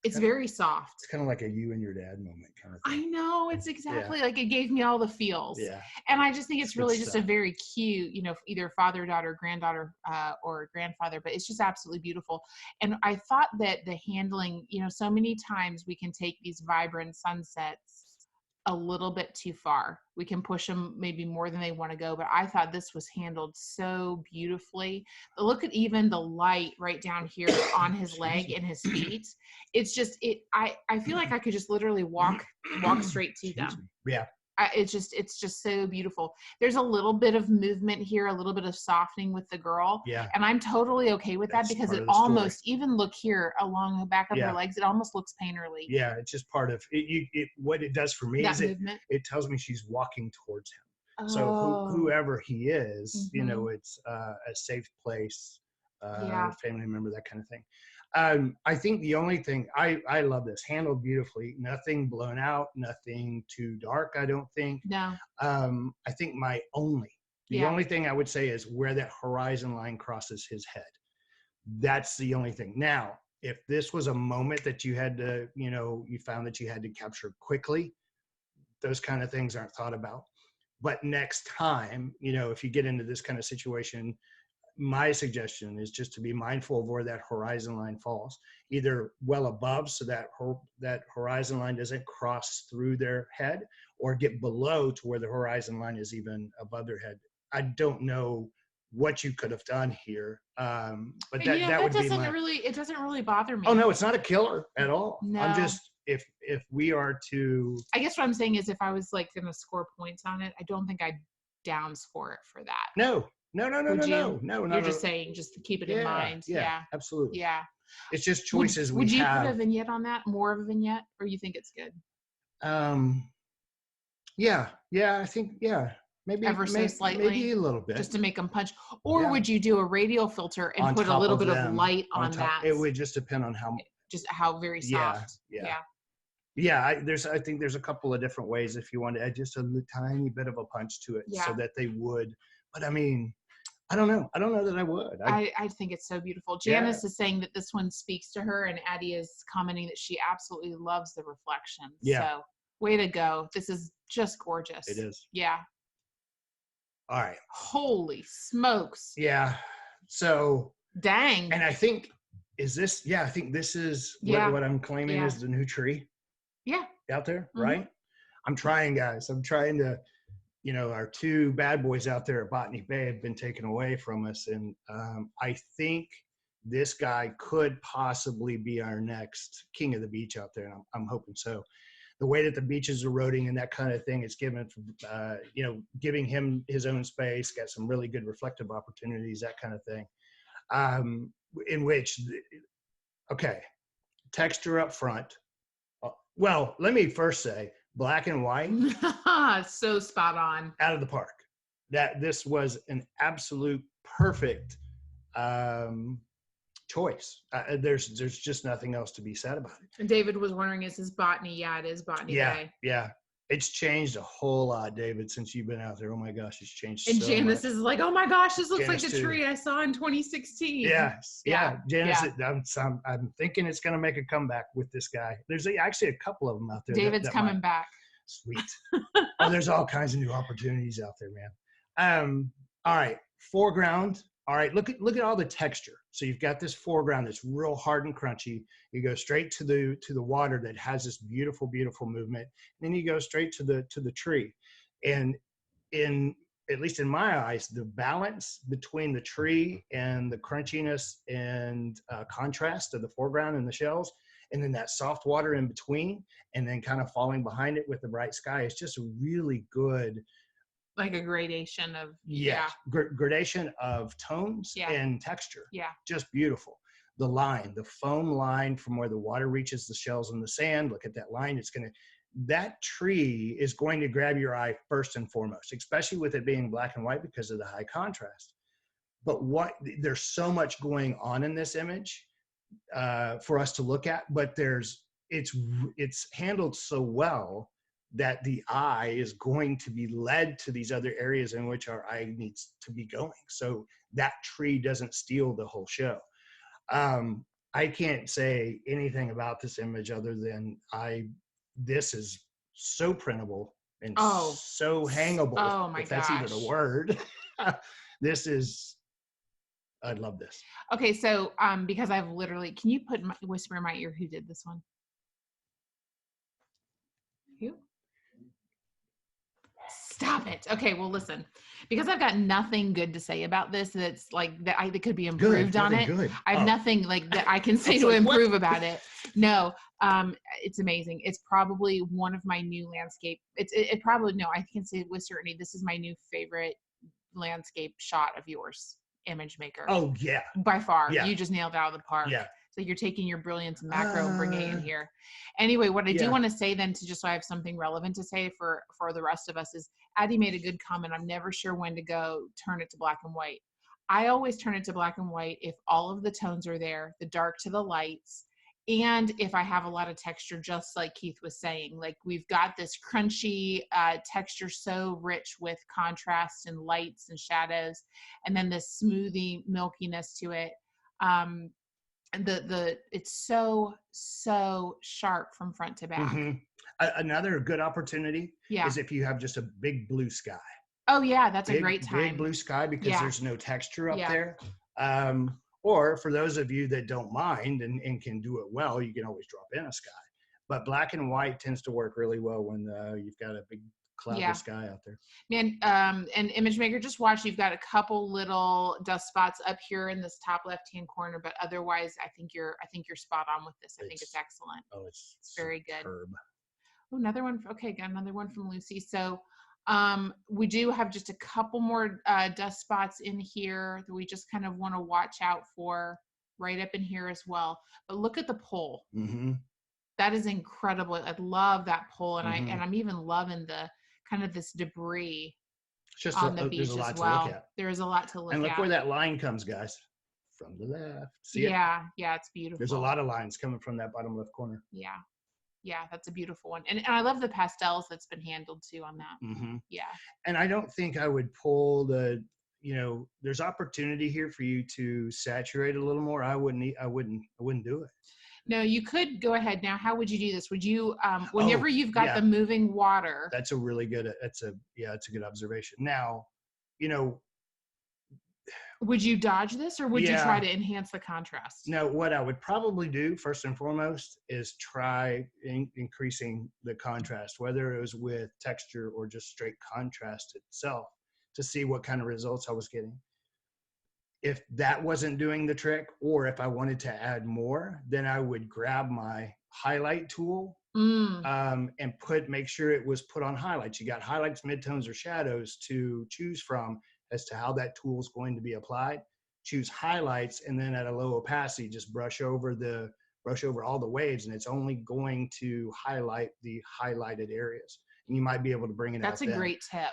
it's very soft. It's kind of like a you and your dad moment kind of thing. I know, it's exactly like it gave me all the feels. Yeah. And I just think it's really just a very cute, either father, daughter, granddaughter, or grandfather, but it's just absolutely beautiful. And I thought that the handling, so many times we can take these vibrant sunsets a little bit too far. We can push them maybe more than they want to go, but I thought this was handled so beautifully. Look at even the light right down here on his leg and his feet. It's just I feel like I could just literally walk straight to them. Yeah. It's just so beautiful. There's a little bit of movement here, a little bit of softening with the girl. Yeah. And I'm totally okay with that because it almost, even look here along the back of her legs, it almost looks painterly. Yeah. It's just part of it. What it does for me that is movement. It tells me she's walking towards him. So whoever he is, it's a safe place, family member, that kind of thing. I think the only thing, I love this, handled beautifully, nothing blown out, nothing too dark, I don't think. No. I think the only thing I would say is where that horizon line crosses his head. That's the only thing. Now, if this was a moment that you had to, you found that you had to capture quickly, those kind of things aren't thought about. But next time, if you get into this kind of situation, my suggestion is just to be mindful of where that horizon line falls, either well above so that that horizon line doesn't cross through their head, or get below to where the horizon line is even above their head. I don't know what you could have done here, but that would be it doesn't really bother me. Oh no, it's not a killer at all. No. I'm just, if we are to, I guess what I'm saying is if I was like going to score points on it, I don't think I'd down score it for that. No. You're just saying, just to keep it in mind. Yeah, absolutely. Yeah. It's just choices would you put a vignette on that? More of a vignette, or you think it's good? Yeah, I think, maybe ever so slightly, maybe a little bit, just to make them punch. Or would you do a radial filter and put a little bit of light on that? It would just depend on how very soft. I think there's a couple of different ways if you want to add just a tiny bit of a punch to it, so that they would. But I mean, I don't know that I would. I think it's so beautiful. Janice is saying that this one speaks to her, and Addie is commenting that she absolutely loves the reflections. So way to go. This is just gorgeous. It is. Yeah. All right. Holy smokes. Yeah. So. Dang. And I think, I think this is what I'm claiming is the new tree. Yeah. Out there, right? I'm trying, guys. I'm trying to, our two bad boys out there at Botany Bay have been taken away from us. And I think this guy could possibly be our next king of the beach out there. And I'm hoping so. The way that the beach is eroding and that kind of thing, it's giving him his own space, got some really good reflective opportunities, that kind of thing. In which, texture up front. Well, let me first say, black and white. So spot on. Out of the park. That this was an absolute perfect choice. There's just nothing else to be said about it. And David was wondering, is this Botany? Yeah, it is Botany Bay. Yeah. It's changed a whole lot, David, since you've been out there. Oh my gosh, it's changed and so Janice much. is like, oh my gosh, this looks Janice like the tree I saw in 2016. Yeah. Janice, I'm thinking it's going to make a comeback with this guy. There's actually a couple of them out there. David's coming back. Sweet. There's all kinds of new opportunities out there, man. All right, foreground. All right, look at all the texture. So you've got this foreground that's real hard and crunchy. You go straight to the water that has this beautiful, beautiful movement. And then you go straight to the tree. And in at least in my eyes, the balance between the tree and the crunchiness and contrast of the foreground and the shells, and then that soft water in between, and then kind of falling behind it with the bright sky is just a really good, like a gradation of gradation of tones and texture. Yeah. Just beautiful. The line, the foam line from where the water reaches the shells in the sand. Look at that line. That tree is going to grab your eye first and foremost, especially with it being black and white because of the high contrast. But there's so much going on in this image for us to look at, but it's handled so well that the eye is going to be led to these other areas in which our eye needs to be going. So that tree doesn't steal the whole show. I can't say anything about this image other than this is so printable and so hangable. Oh my if that's gosh. even a word. I love this. Okay, so because I've literally, can you whisper in my ear who did this one? Who? Stop it. Okay, well, listen, because I've got nothing good to say about this that's like that could be improved on it. Good. I have nothing like that I can say to improve about it. No, it's amazing. It's probably one of my new landscape. It probably, no, I can say with certainty, this is my new favorite landscape shot of yours, image maker. Oh yeah. By far. Yeah. You just nailed it out of the park. Yeah. So you're taking your brilliance and macro and bringing it in here. Anyway, what I do want to say then, to just so I have something relevant to say for the rest of us, is Addie made a good comment. I'm never sure when to go turn it to black and white. I always turn it to black and white if all of the tones are there, the dark to the lights, and if I have a lot of texture, just like Keith was saying. Like, we've got this crunchy texture, so rich with contrast and lights and shadows, and then this smoothie milkiness to it. It's so sharp from front to back. Mm-hmm. Another good opportunity is if you have just a big blue sky. Oh yeah, that's a great time. Big blue sky, because there's no texture up there. Or for those of you that don't mind and can do it well, you can always drop in a sky. But black and white tends to work really well when you've got a big cloudless sky out there. Man, and image maker, just watch. You've got a couple little dust spots up here in this top left-hand corner, but otherwise, I think you're spot on with this. I think it's excellent. Oh, it's very superb. Good. Oh, another one. Okay, got another one from Lucy. So, we do have just a couple more dust spots in here that we just kind of want to watch out for, right up in here as well. But look at the pole. Mm-hmm. That is incredible. I love that pole, and I'm even loving the kind of this debris on the beach as well. There is a lot to look at. And look where that line comes, guys. From the left. See it? Yeah, it's beautiful. There's a lot of lines coming from that bottom left corner. Yeah, that's a beautiful one. And I love the pastels that's been handled too on that. Mm-hmm. Yeah. And I don't think I would pull there's opportunity here for you to saturate a little more. I wouldn't do it. No, you could go ahead. Now, how would you do this? Would you, whenever you've got the moving water? That's a good observation. Now, would you dodge this, or would you try to enhance the contrast? No, what I would probably do first and foremost is try increasing the contrast, whether it was with texture or just straight contrast itself, to see what kind of results I was getting. If that wasn't doing the trick, or if I wanted to add more, then I would grab my highlight tool and make sure it was put on highlights. You got highlights, midtones, or shadows to choose from as to how that tool is going to be applied. Choose highlights, and then at a low opacity, just brush over all the waves, and it's only going to highlight the highlighted areas. And you might be able to bring it out. That's a great tip.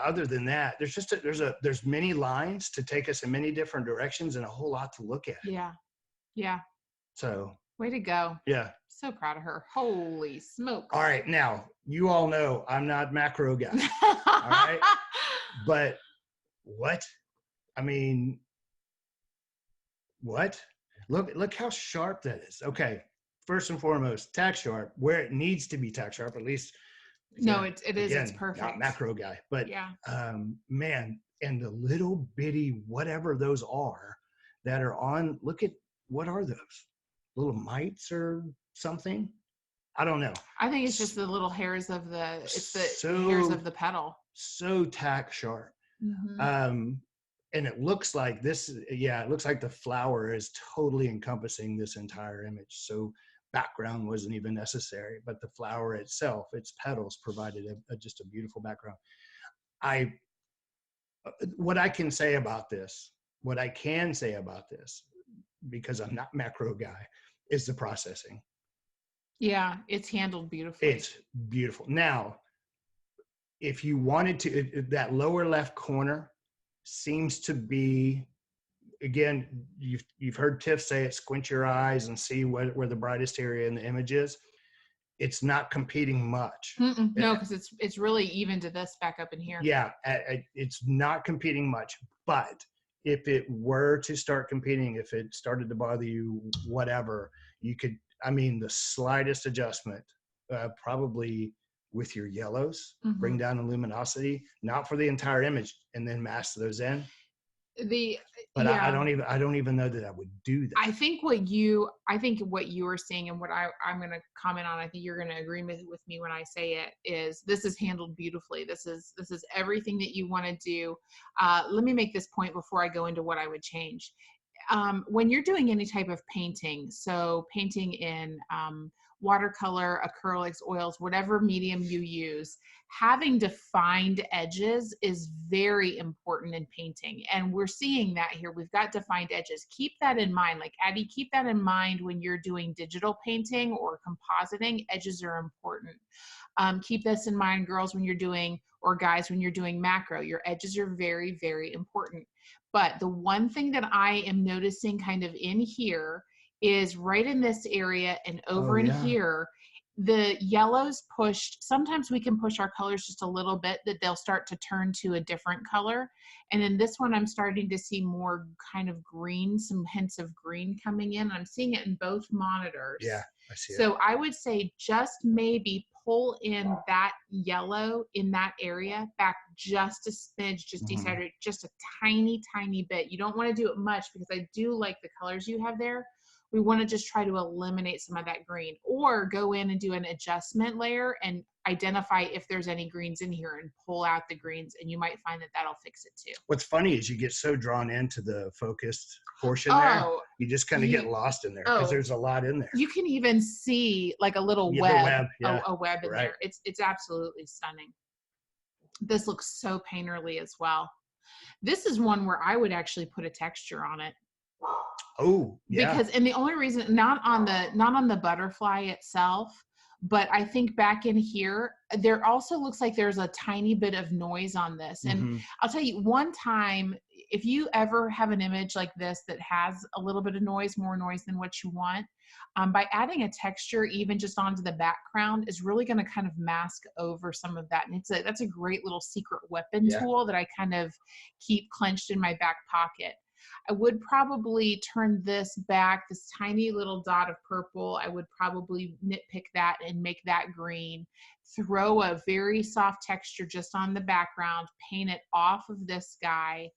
Other than that, there's many lines to take us in many different directions and a whole lot to look at. Yeah. So way to go. Yeah. So proud of her. Holy smokes. All right. Now, you all know I'm not macro guy. All right. But what? I mean, what? Look how sharp that is. Okay. First and foremost, tack sharp, where it needs to be tack sharp, at least. No, it is. It's perfect. Not macro guy, but man, and the little bitty whatever those are that are on. Look at, what are those? Little mites or something? I don't know. I think it's just the little hairs of it's the hairs So of the petal. so tack sharp. Mm-hmm. Um, and it looks like this, yeah, it looks like the flower is totally encompassing this entire image. So background wasn't even necessary, but the flower itself, its petals provided just a beautiful background. I, what I can say about this, what I can say about this, because I'm not macro guy, is the processing. Yeah, it's handled beautifully. It's beautiful. Now, if you wanted to, that lower left corner seems to be, again, you've heard Tiff say it, squint your eyes and see where the brightest area in the image is. It's not competing much. No, because it's really even to this back up in here. Yeah, it's not competing much. But if it were to start competing, if it started to bother you, whatever, you could, I mean, the slightest adjustment, probably with your yellows, bring down the luminosity, not for the entire image, and then mask those in. But Yeah, I don't even know that I would do that. I think what you were saying, and what I'm going to comment on, I think you're going to agree with me when I say it, is this is handled beautifully. This is everything that you want to do. Let me make this point before I go into what I would change. When you're doing any type of painting, so painting in watercolor, acrylics, oils, whatever medium you use, having defined edges is very important in painting. And we're seeing that here. We've got defined edges. Keep that in mind. Like Addie, keep that in mind when you're doing digital painting or compositing. Edges are important. Keep this in mind, girls, when you're doing, or guys, when you're doing macro. Your edges are very, very important. But the one thing that I am noticing kind of in here is right in this area and over in here, the yellows pushed. Sometimes we can push our colors just a little bit, that they'll start to turn to a different color. And in this one, I'm starting to see more kind of green, some hints of green coming in. I'm seeing it in both monitors. Yeah, I see it. So I would say just maybe pull in that yellow in that area back just a smidge, just desaturate just a tiny, tiny bit. You don't want to do it much, because I do like the colors you have there. We want to just try to eliminate some of that green, or go in and do an adjustment layer and identify if there's any greens in here and pull out the greens, and you might find that that'll fix it too. What's funny is you get so drawn into the focused portion there, you just kind of get lost in there, because there's a lot in there. You can even see like a little web, a web in there. It's absolutely stunning. This looks so painterly as well. This is one where I would actually put a texture on it. Oh, yeah. Because, and the only reason, not on the butterfly itself, but I think back in here, there also looks like there's a tiny bit of noise on this. And I'll tell you, one time, if you ever have an image like this that has a little bit of noise, more noise than what you want, by adding a texture even just onto the background is really going to kind of mask over some of that. And that's a great little secret weapon tool that I kind of keep clenched in my back pocket. I would probably turn this back, this tiny little dot of purple. I would probably nitpick that and make that green. Throw a very soft texture just on the background, paint it off of this guy,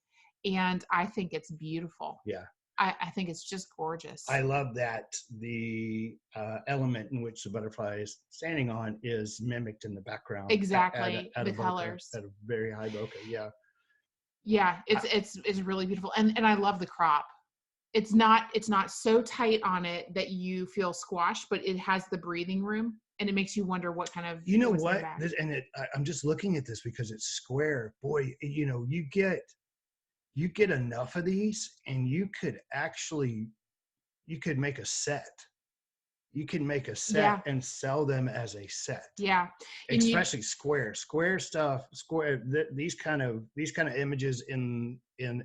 and I think it's beautiful. Yeah. I think it's just gorgeous. I love that the element in which the butterfly is standing on is mimicked in the background. Exactly, at the a colors. at a very high bokeh, yeah. Yeah, it's really beautiful, and I love the crop. It's not so tight on it that you feel squashed, but it has the breathing room, and it makes you wonder what kind of. You know what? I'm just looking at this because it's square. Boy, you know, you get enough of these, and you could make a set. You can make a set and sell them as a set. Yeah, especially square stuff. These kind of images in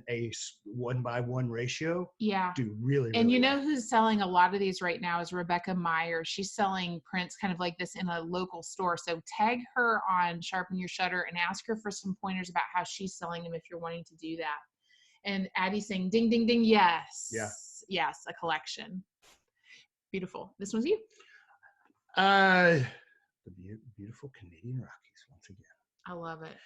a 1:1 ratio. Yeah, do really. And really know who's selling a lot of these right now is Rebecca Meyer. She's selling prints kind of like this in a local store. So tag her on Sharpen Your Shutter and ask her for some pointers about how she's selling them if you're wanting to do that. And Addie's saying, ding, ding, ding, yes. Yeah. Yes, a collection. Beautiful. This one's you. The beautiful Canadian Rockies once again. I love it.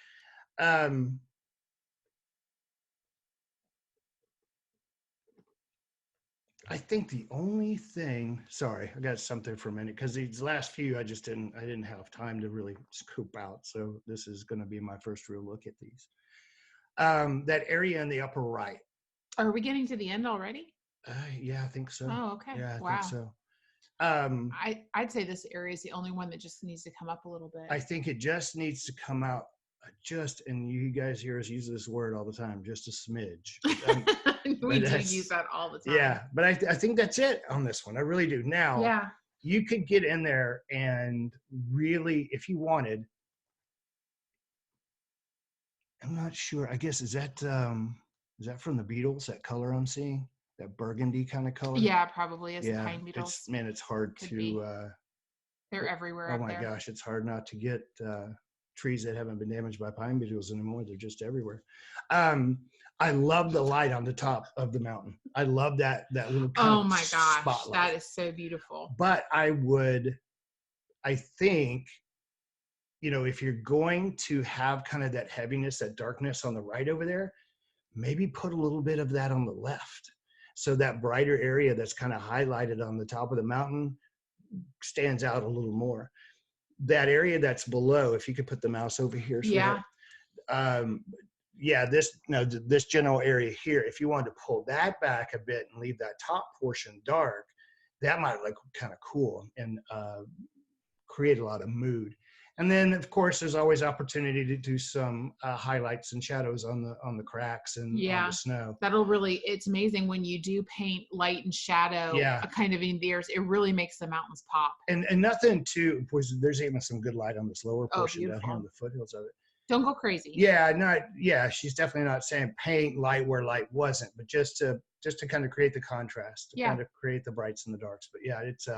I think the only thing, sorry, I got something for a minute because these last few I didn't have time to really scoop out. So this is going to be my first real look at these. That area in the upper right. Are we getting to the end already? Yeah, I think so. Oh, okay. Yeah, I think Wow. so. Um, I'd say this area is the only one that just needs to come up a little bit. I think it just needs to come out and you guys hear us use this word all the time, just a smidge. We do use that all the time. Yeah, but I think that's it on this one. I really do. Now, yeah, you could get in there and really, if you wanted, I'm not sure. I guess is that from the Beatles? That color I'm seeing, that burgundy kind of color. Yeah, probably is Yeah, pine beetles. it's hard Could to. be. They're everywhere Oh up my there. gosh, it's hard not to get trees that haven't been damaged by pine beetles anymore. They're just everywhere. I love the light on the top of the mountain. I love that little kind of my gosh, spotlight. that is so beautiful. But I think, if you're going to have kind of that heaviness, that darkness on the right over there, maybe put a little bit of that on the left. So that brighter area that's kind of highlighted on the top of the mountain stands out a little more. That area that's below, if you could put the mouse over here, Yeah. This general area here, if you wanted to pull that back a bit and leave that top portion dark, that might look kind of cool and create a lot of mood. And then, of course, there's always opportunity to do some highlights and shadows on the cracks and on the snow. It's amazing when you do paint light and shadow kind of in the areas, it really makes the mountains pop. And nothing too, because there's even some good light on this lower portion down here on the foothills of it. Don't go crazy. She's definitely not saying paint light where light wasn't, but just to kind of create the contrast, to kind of create the brights and the darks. But yeah, it's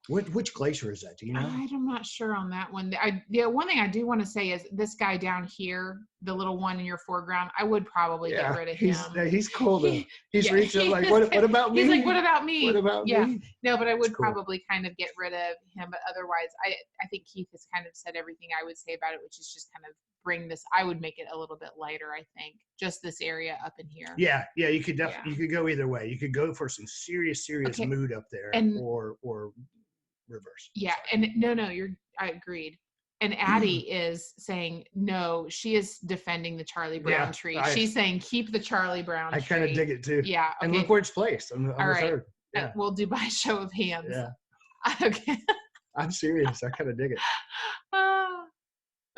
which glacier is that? Do you know? I'm not sure on that one. One thing I do want to say is this guy down here, the little one in your foreground, I would probably get rid of him. He's cool though. He's reaching like, what about me? He's like, what about me? What about me? No, but I would probably kind of get rid of him. But otherwise, I think Keith has kind of said everything I would say about it, which is just kind of bring this. I would make it a little bit lighter. I think just this area up in here. Yeah, you could definitely you could go either way. You could go for some serious mood up there, or reverse. Yeah, and I agreed. And Addie is saying no. She is defending the Charlie Brown tree. She's saying keep the Charlie Brown tree. I kind of dig it too. Yeah, and look where it's placed. On the third. Yeah. We'll do by show of hands. Yeah. Okay. I'm serious. I kind of dig it.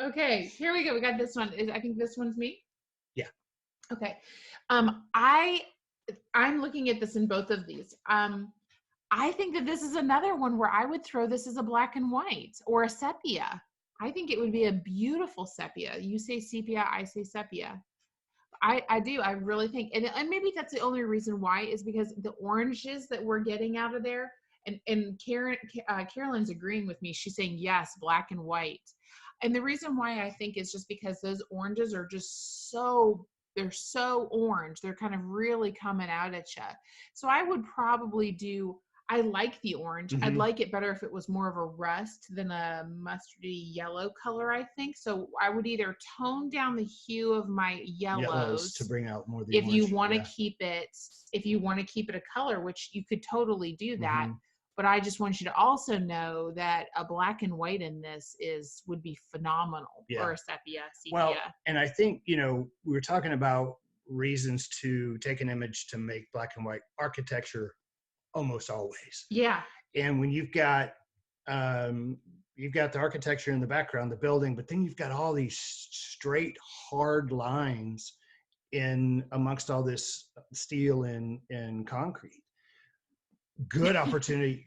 Okay, here we go. We got this one. I think this one's me. Yeah. Okay. I'm looking at this in both of these. I think that this is another one where I would throw this as a black and white or a sepia. I think it would be a beautiful sepia. You say sepia, I say sepia. I do. I really think, and maybe that's the only reason why is because the oranges that we're getting out of there, and Carolyn's agreeing with me. She's saying yes, black and white. And the reason why I think is just because those oranges are just they're so orange. They're kind of really coming out at you. So I would probably I like the orange. Mm-hmm. I'd like it better if it was more of a rust than a mustardy yellow color, I think. So I would either tone down the hue of my yellows to bring out more of the orange. If you want to keep it a color, which you could totally do that. Mm-hmm. But I just want you to also know that a black and white in this would be phenomenal for a sepia. Well, and I think, we were talking about reasons to take an image to make black and white architecture almost always. Yeah. And when you've got the architecture in the background, the building, but then you've got all these straight, hard lines in amongst all this steel and concrete. Great opportunity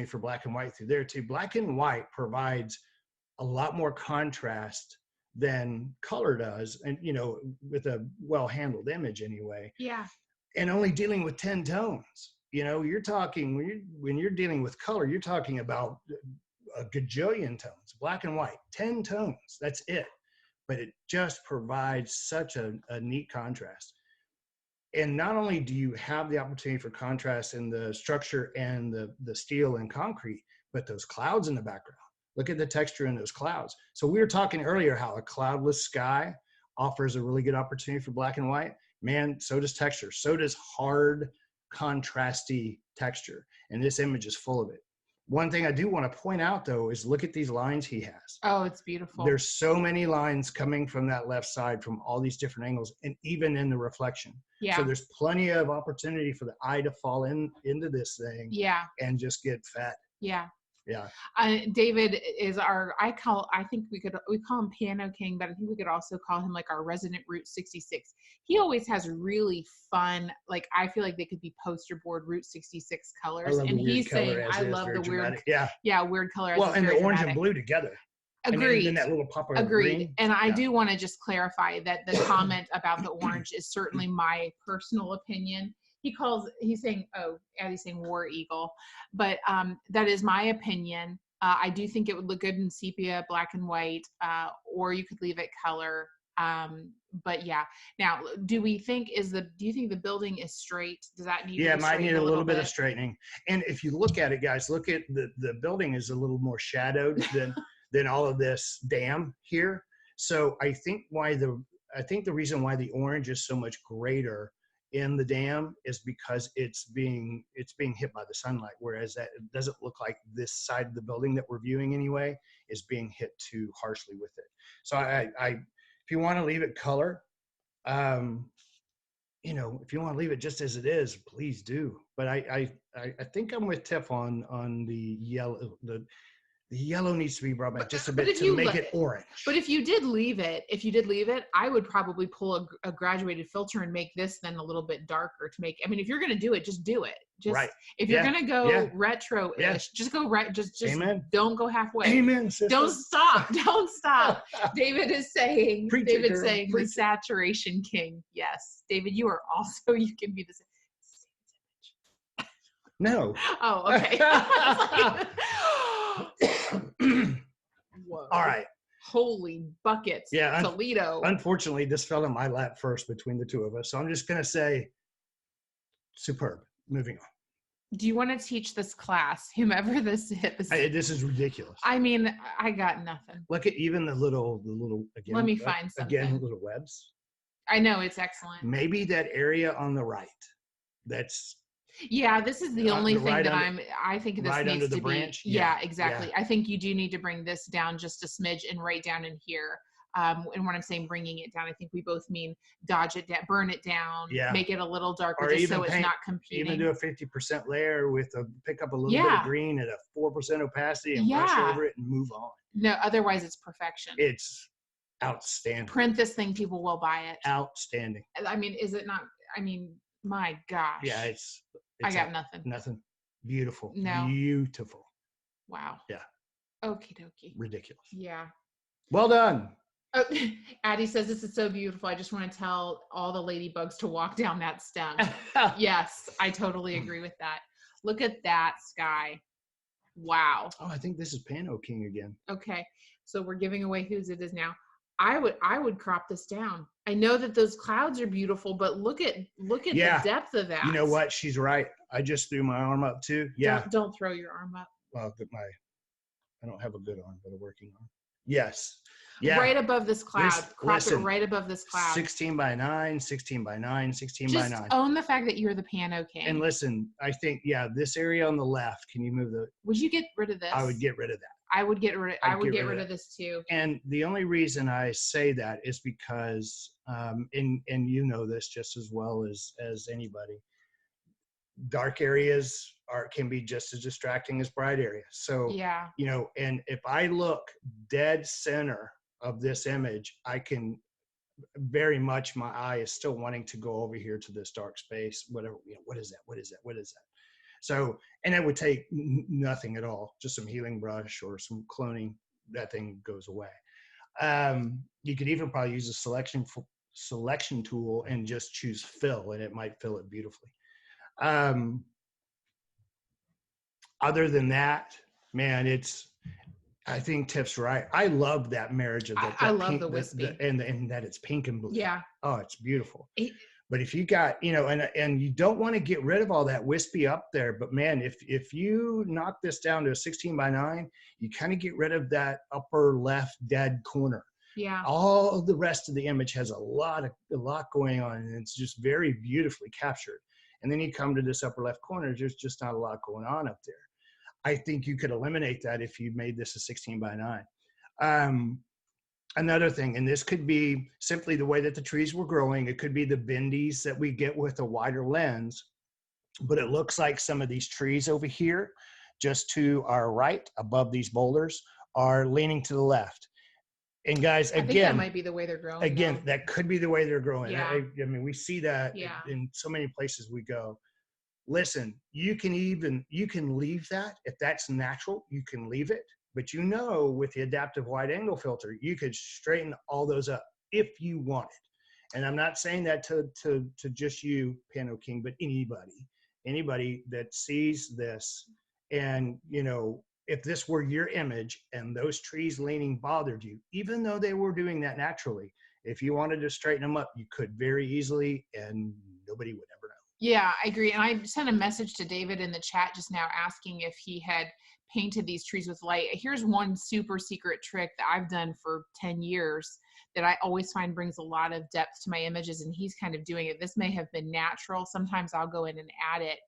for black and white through there too. Black and white provides a lot more contrast than color does, and with a well-handled image anyway. Yeah. And only dealing with 10 tones. You're talking when you're dealing with color, you're talking about a gajillion tones. Black and white, 10 tones. That's it. But it just provides such a neat contrast. And not only do you have the opportunity for contrast in the structure and the steel and concrete, but those clouds in the background. Look at the texture in those clouds. So we were talking earlier how a cloudless sky offers a really good opportunity for black and white. Man, so does texture. So does hard contrasty texture, and this image is full of it. One thing I do want to point out though is look at these lines he has. Oh, it's beautiful. There's so many lines coming from that left side from all these different angles, and even in the reflection. Yeah. So there's plenty of opportunity for the eye to fall into this thing. Yeah. And just get fed. Yeah. Yeah. David is I think we call him Piano King, but I think we could also call him like our resident Route 66. He always has really fun, like I feel like they could be poster board Route 66 colors. And he's saying, I love the weird, weird color. Well, and the orange and blue together. Agreed. And then that little pop of Agreed. green. And I do want to just clarify that the comment about the orange is certainly my personal opinion. He's saying, oh, Addie's saying War Eagle, but that is my opinion. I do think it would look good in sepia, black and white, or you could leave it color. But yeah. Now, do you think the building is straight? Does that need? Yeah, it might need a little bit of straightening. And if you look at it, guys, look at the building is a little more shadowed than all of this dam here. So I think the reason why the orange is so much greater in the dam is because it's being hit by the sunlight, whereas that it doesn't look like this side of the building that we're viewing anyway is being hit too harshly with it. So if you want to leave it color, if you want to leave it just as it is, please do. But I think I'm with Tiff on the yellow. The yellow needs to be brought back just a bit to make it orange. But if you did leave it, I would probably pull a graduated filter and make this then a little bit darker to make. I mean, if you're going to do it, just do it. Just right. If you're going to go retro-ish, just go right. Just Amen. Don't go halfway. Amen. Sister. Don't stop. Don't stop. David is saying. David's saying the saturation king. Yes, David, you are also. You can be the same. No. Oh, okay. Whoa. All right. Holy buckets. Yeah. Toledo. Unfortunately, this fell in my lap first between the two of us. So I'm just going to say superb. Moving on. Do you want to teach this class, whomever this is? This is ridiculous. I mean, I got nothing. Look at even the little again. Let me find something. Again, little webs. I know, it's excellent. Maybe that area on the right. That's. Yeah, this is the only thing that I think this right needs under the to branch. be. Yeah, exactly. Yeah. I think you do need to bring this down just a smidge and right down in here. And when I'm saying bringing it down, I think we both mean dodge it down, burn it down, make it a little darker, just so it's not competing. Even do a 50% layer pick up a little bit of green at a 4% opacity and brush over it and move on. No, otherwise it's perfection. It's outstanding. Print this thing, people will buy it. Outstanding. I mean, is it not? I mean, my gosh. Yeah, it's I got nothing. Nothing. Beautiful. No. Beautiful. Wow. Yeah. Okie dokie. Ridiculous. Yeah. Well done. Oh, Addie says, this is so beautiful. I just want to tell all the ladybugs to walk down that stem. Yes, I totally agree with that. Look at that sky. Wow. Oh, I think this is Pano King again. Okay. So we're giving away whose it is now. I would crop this down. I know that those clouds are beautiful, but look at the depth of that. You know what? She's right. I just threw my arm up too. Yeah. Don't throw your arm up. Well, I don't have a good arm, but a working arm. Yes. Yeah. Right above this cloud. Crop it right above this cloud. 16 by 9, 16 by 9, 16 Just by 9. Own the fact that you're the Piano King. And listen, I think, this area on the left, can you move Would you get rid of this? I would get rid of that. I would get rid of this too. And the only reason I say that is because, and you know this just as well as anybody, dark areas can be just as distracting as bright areas. So, and if I look dead center of this image, I can very much, my eye is still wanting to go over here to this dark space, whatever, what is that? What is that? What is that? So, and it would take nothing at all, just some healing brush or some cloning, that thing goes away. You could even probably use a selection tool and just choose fill, and it might fill it beautifully. Other than that, man, I think Tiff's right. I love that marriage of that. I love the wispy. And that it's pink and blue. Yeah. Oh, it's beautiful. But if you got, and you don't want to get rid of all that wispy up there, but man, if you knock this down to a 16 by 9, you kind of get rid of that upper left dead corner. Yeah. All of the rest of the image has a lot going on, and it's just very beautifully captured. And then you come to this upper left corner, there's just not a lot going on up there. I think you could eliminate that if you made this a 16 by 9. Another thing, and this could be simply the way that the trees were growing. It could be the bendies that we get with a wider lens, but it looks like some of these trees over here, just to our right above these boulders, are leaning to the left. And guys, I think that again, might be the way they're growing. Though. that could be the way they're growing. Yeah. I mean, we see that in so many places we go. Listen, you can leave that. If that's natural, you can leave it. But with the adaptive wide angle filter, you could straighten all those up if you wanted. And I'm not saying that to just you, Pano King, but anybody that sees this, and if this were your image and those trees leaning bothered you, even though they were doing that naturally, if you wanted to straighten them up, you could very easily, and nobody would ever know. Yeah, I agree. And I sent a message to David in the chat just now asking if he had painted these trees with light. Here's one super secret trick that I've done for 10 years that I always find brings a lot of depth to my images, and he's kind of doing it. This may have been natural. Sometimes I'll go in and add it.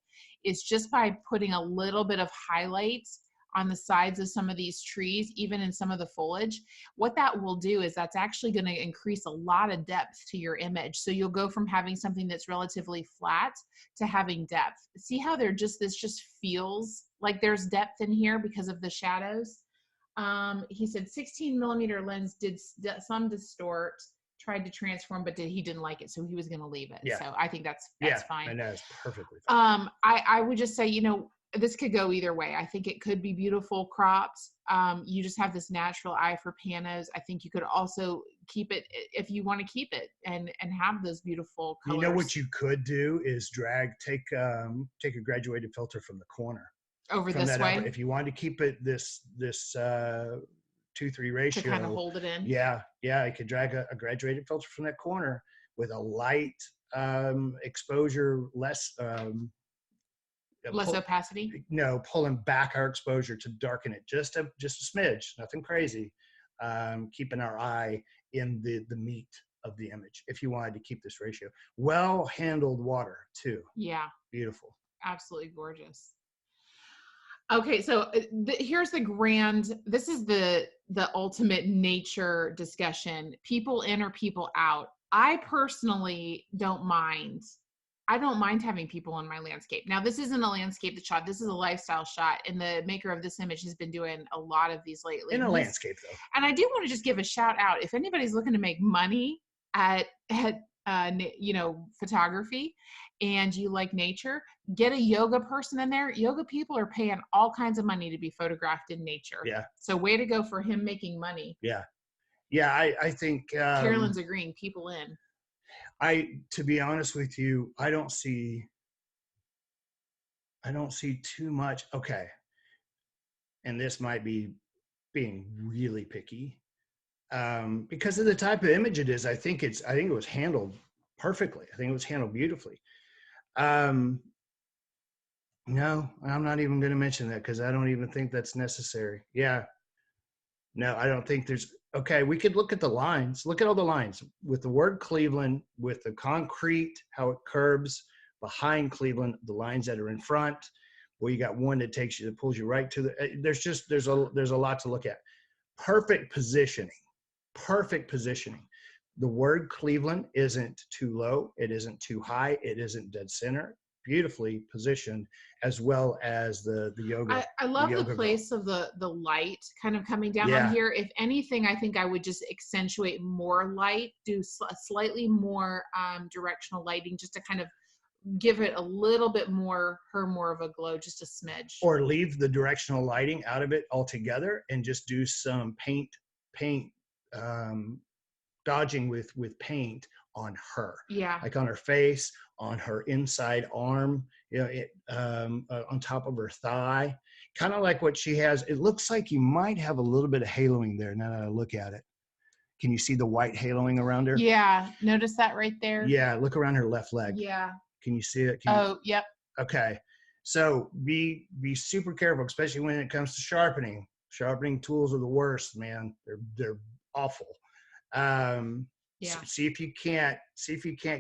It's just by putting a little bit of highlights on the sides of some of these trees, even in some of the foliage. What that will do is that's actually going to increase a lot of depth to your image. So you'll go from having something that's relatively flat to having depth. See how this just feels like there's depth in here because of the shadows. He said 16 millimeter lens did some distort, tried to transform, but he didn't like it, so he was going to leave it. Yeah. So I think that's fine. And that's perfectly fine. I would just say, this could go either way. I think it could be beautiful cropped. You just have this natural eye for panos. I think you could also keep it if you want to keep it and have those beautiful colors. What you could do is take a graduated filter from the corner over this way. If you wanted to keep it this 2-3 ratio to kind of hold it in. Yeah, I could drag a graduated filter from that corner with a light exposure, less opacity. No, pulling back our exposure to darken it just a smidge, nothing crazy. Keeping our eye in the meat of the image. If you wanted to keep this ratio, well handled water too. Yeah, beautiful, absolutely gorgeous. Okay, so here's this is the ultimate nature discussion. People in or people out. I personally don't mind. I don't mind having people in my landscape. Now, this isn't a landscape shot. This is a lifestyle shot, and the maker of this image has been doing a lot of these lately. In a landscape, though. And I do want to just give a shout out. If anybody's looking to make money at photography, and you like nature, get a yoga person in there. Yoga people are paying all kinds of money to be photographed in nature. Yeah. So way to go for him making money. Yeah. I think Carolyn's agreeing. People in. To be honest with you, I don't see too much. Okay. And this might be being really picky. Because of the type of image it is, I think it was handled perfectly. I think it was handled beautifully. No, I'm not even going to mention that because I don't even think that's necessary. Yeah. No, I don't think okay, we could look at the lines. Look at all the lines with the word Cleveland, with the concrete, how it curves behind Cleveland, the lines that are in front. Well, you got one that pulls you right to there's a lot to look at. Perfect positioning. The word Cleveland isn't too low. It isn't too high. It isn't dead center. Beautifully positioned, as well as the yoga. I love the place of the light kind of coming down on here. If anything, I think I would just accentuate more light, do slightly more directional lighting, just to kind of give it a little bit more of a glow, just a smidge. Or leave the directional lighting out of it altogether and just do some paint dodging with paint on her. Yeah. Like on her face, on her inside arm, on top of her thigh, kind of like what she has. It looks like you might have a little bit of haloing there now that I look at it. Can you see the white haloing around her? Yeah. Notice that right there. Yeah. Look around her left leg. Yeah. Can you see it? Yep. Okay. So be super careful, especially when it comes to sharpening. Sharpening tools are the worst, man. They're awful. Yeah. See if you can't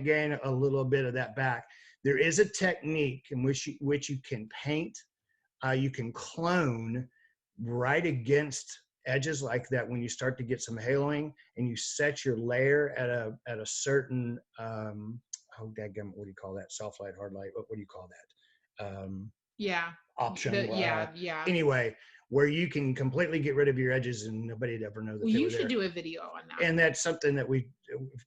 gain a little bit of that back. There is a technique in which you can paint, you can clone right against edges like that when you start to get some haloing, and you set your layer at a certain oh dadgummit, what do you call that? Soft light, hard light, what do you call that? Yeah. Option. Yeah. Anyway, where you can completely get rid of your edges and nobody'd ever know that Well, they you were should there. do a video on that. And that's something that we've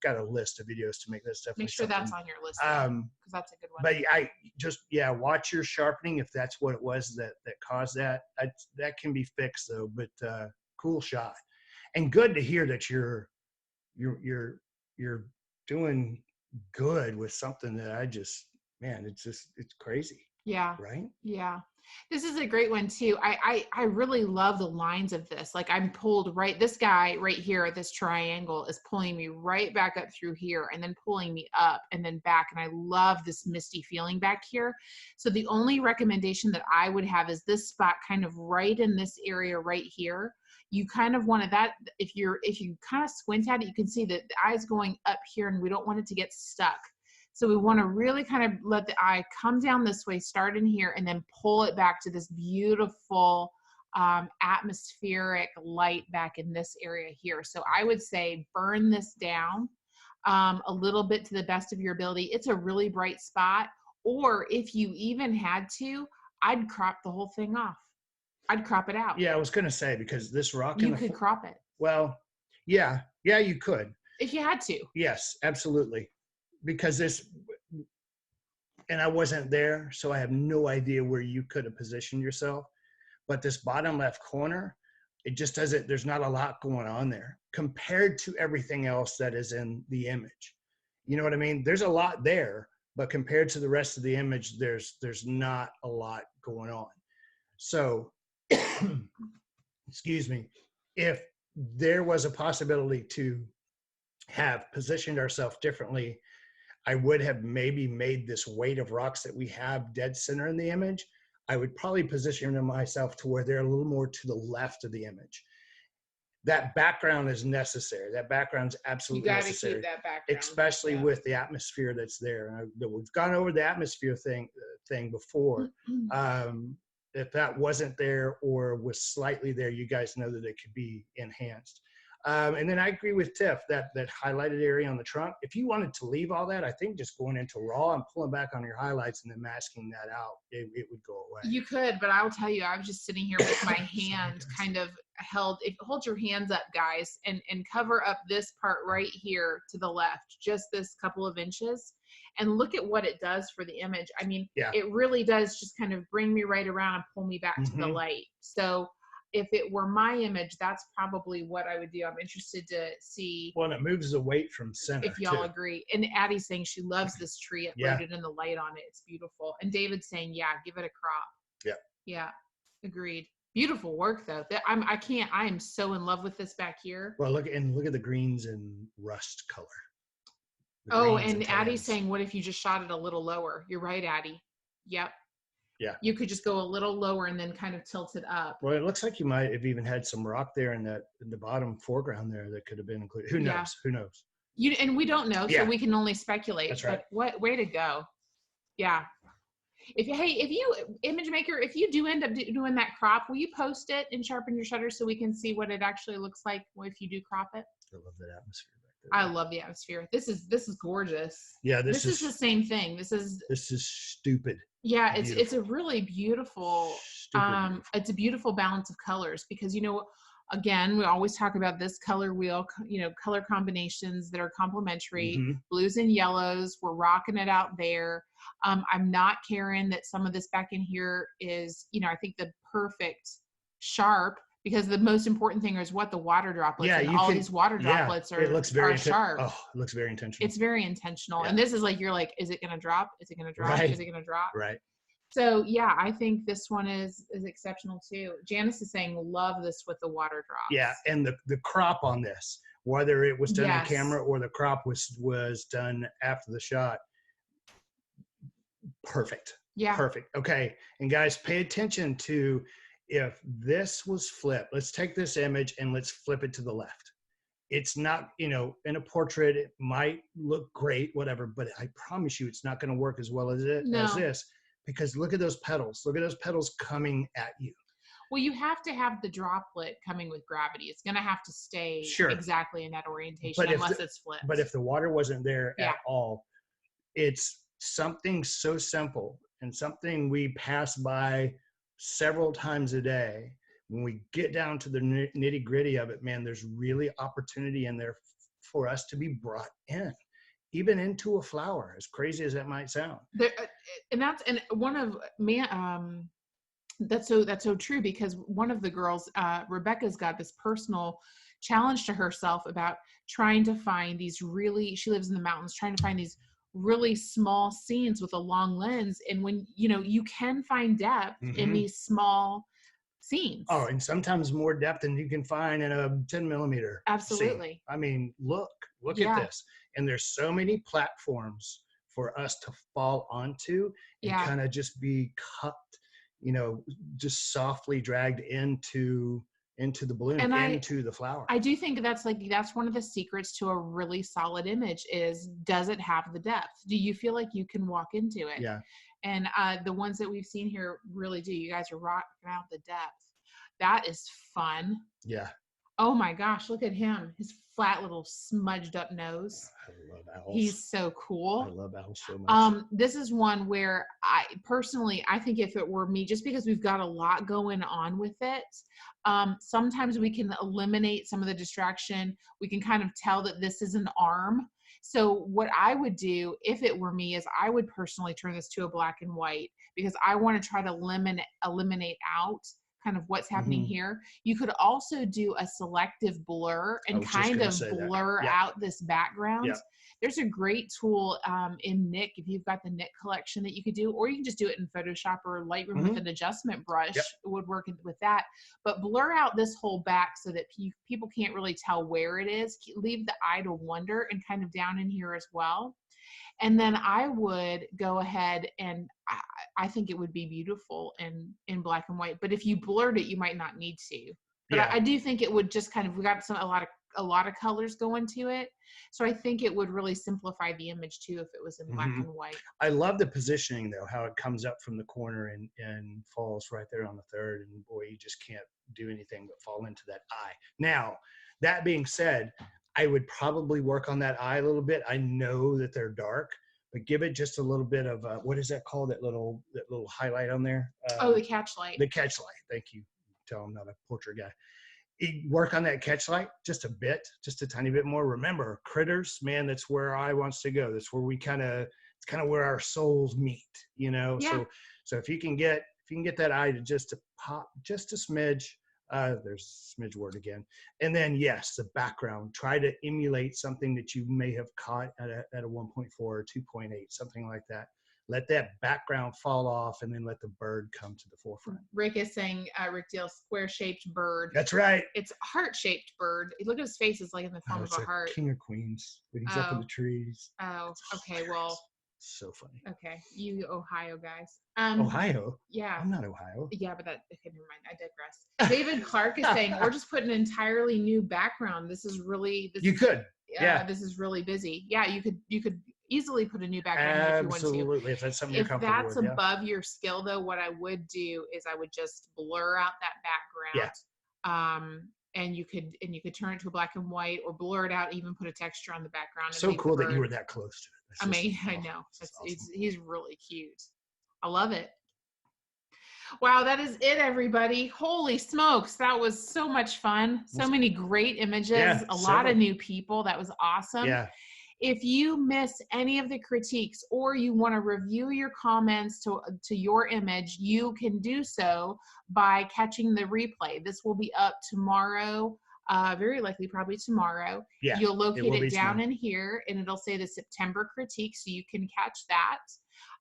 got a list of videos to make. That's definitely Make sure something. that's on your list, because that's a good one. But I just, watch your sharpening if that's what it was that caused that. That can be fixed though. But cool shot, and good to hear that you're doing good with something that I just, man, it's crazy. Yeah. Right. Yeah. This is a great one too. I really love the lines of this. Like I'm pulled right, this guy right here at this triangle is pulling me right back up through here and then pulling me up and then back. And I love this misty feeling back here. So the only recommendation that I would have is this spot kind of right in this area right here. You kind of wanted that, if you kind of squint at it, you can see that the eye's going up here and we don't want it to get stuck. So we want to really kind of let the eye come down this way, start in here, and then pull it back to this beautiful atmospheric light back in this area here. So I would say burn this down a little bit to the best of your ability. It's a really bright spot. Or if you even had to, I'd crop the whole thing off. I'd crop it out. Yeah, I was going to say, because this rock, you could crop it. Well, yeah, you could. If you had to. Yes, absolutely. Because and I wasn't there, so I have no idea where you could have positioned yourself. But this bottom left corner, it just doesn't, there's not a lot going on there compared to everything else that is in the image. You know what I mean? There's a lot there, but compared to the rest of the image, there's not a lot going on. So, excuse me, if there was a possibility to have positioned ourselves differently, I would have maybe made this weight of rocks that we have dead center in the image. I would probably position myself to where they're a little more to the left of the image. That background is necessary. That background's absolutely necessary. You got to keep that background. Especially with the atmosphere that's there. We've gone over the atmosphere thing before. If that wasn't there or was slightly there, you guys know that it could be enhanced. And then I agree with Tiff that highlighted area on the trunk. If you wanted to leave all that, I think just going into raw and pulling back on your highlights and then masking that out, it would go away. You could, but I'll tell you, I was just sitting here with my hand kind of held. Hold your hands up, guys, and cover up this part right here to the left, just this couple of inches, and look at what it does for the image. I mean, it really does just kind of bring me right around and pull me back to the light. So if it were my image, that's probably what I would do. I'm interested to see. Well, and it moves the weight from center. If y'all agree. And Addie's saying she loves this tree. It loaded in the light on it. It's beautiful. And David's saying, yeah, give it a crop. Yeah. Yeah. Agreed. Beautiful work though. I am so in love with this back here. Well, look at the greens and rust color. And Addie's saying, what if you just shot it a little lower? You're right, Addie. Yep. Yeah. You could just go a little lower and then kind of tilt it up. Well, it looks like you might have even had some rock there in the bottom foreground there that could have been included. Who knows? Yeah. Who knows? And we don't know, so we can only speculate. That's right. But what way to go. Yeah. If you image maker, if you do end up doing that crop, will you post it and sharpen your shutter so we can see what it actually looks like if you do crop it? I love that atmosphere back there. I love the atmosphere. This is gorgeous. Yeah, this is the same thing. This is stupid. Yeah, it's a really beautiful it's a beautiful balance of colors, because again, we always talk about this color wheel, color combinations that are complementary, blues and yellows. We're rocking it out there. I'm not caring that some of this back in here is, I think the perfect sharp, because the most important thing is what the water droplets. Yeah, and these water droplets it looks very sharp. Oh, it looks very intentional. It's very intentional. Yeah. And this is like, you're like, is it going to drop? Is it going to drop? Right. Is it going to drop? Right. So yeah, I think this one is exceptional too. Janice is saying, love this with the water drops. Yeah, and the crop on this, whether it was done on camera or the crop was done after the shot, perfect. Yeah. Perfect. Okay, and guys, pay attention to, if this was flipped, let's take this image and let's flip it to the left. it's not, in a portrait, it might look great, whatever, but I promise you it's not going to work as well as No. this, because look at those petals. Look at those petals coming at you. Well, you have to have the droplet coming with gravity. It's going to have to stay Sure. exactly in that orientation But unless it's flipped. But if the water wasn't there Yeah. at all, it's something so simple and something we pass by several times a day. When we get down to the nitty gritty of it, man, there's really opportunity in there for us to be brought in, even into a flower, as crazy as that might sound. That's so true, because one of the girls, Rebecca's got this personal challenge to herself about trying to find these she lives in the mountains, trying to find these really small scenes with a long lens. And when, you can find depth in these small scenes. Oh, and sometimes more depth than you can find in a 10 millimeter. Absolutely. Scene. I mean, look at this. And there's so many platforms for us to fall onto and kind of just be cut, just softly dragged into the bloom, into the flower. I do think that's one of the secrets to a really solid image is, does it have the depth? Do you feel like you can walk into it? Yeah. And the ones that we've seen here really do. You guys are rocking out the depth. That is fun. Yeah. Oh my gosh, look at him. His flat little smudged up nose. I love owls. He's so cool. I love owls so much. This is one where I think if it were me, just because we've got a lot going on with it, sometimes we can eliminate some of the distraction. We can kind of tell that this is an arm. So what I would do if it were me is I would personally turn this to a black and white, because I want to try to eliminate out kind of what's happening here. You could also do a selective blur and kind of blur out this background. Yep. There's a great tool in Nik, if you've got the Nik collection, that you could do, or you can just do it in Photoshop or Lightroom with an adjustment brush. It would work with that. But blur out this whole back so that people can't really tell where it is. Leave the eye to wonder, and kind of down in here as well. And then I would go ahead, and I think it would be beautiful in black and white. But if you blurred it, you might not need to. But I do think it would just we got a lot of colors going to it. So I think it would really simplify the image too if it was in black and white. I love the positioning though, how it comes up from the corner and falls right there on the third. And boy, you just can't do anything but fall into that eye. Now, that being said, I would probably work on that eye a little bit. I know that they're dark, but give it just a little bit of what is that called? That little highlight on there. The catch light. The catch light. Thank you. Tell I'm not a portrait guy. Work on that catch light just a bit, just a tiny bit more. Remember, critters, man, that's where eye wants to go. That's where it's kind of where our souls meet, Yeah. So if you can get that eye to just to pop just a smidge. There's smidge word again. And then yes, the background, try to emulate something that you may have caught at a 1.4 or 2.8, something like that. Let that background fall off, and then let the bird come to the forefront. Rick is saying, Rick Deal, square-shaped bird. That's right. It's a heart-shaped bird. Look at his face; it's like in the form of a heart. King of Queens. When he's up in the trees. Oh, okay. Well, so funny. Okay, you Ohio guys. Ohio? Yeah. I'm not Ohio. Yeah, but okay, never mind. I digress. David Clark is saying, or just put an entirely new background. You could. Yeah. This is really busy. Yeah, you could easily put a new background if you want to. Absolutely, if that's something you're comfortable with. If that's above your skill, though, what I would do is I would just blur out that background. Yeah. And you could turn it to a black and white, or blur it out, even put a texture on the background. So cool that you were that close to it. I know. Awesome. He's really cute. I love it. Wow, that is it, everybody. Holy smokes, that was so much fun. So many great images, a lot of new people. That was awesome. Yeah. If you missed any of the critiques, or you want to review your comments to your image, you can do so by catching the replay. This will be up tomorrow, very likely probably tomorrow. Yeah, you'll locate it down in here, and it'll say the September critique, so you can catch that.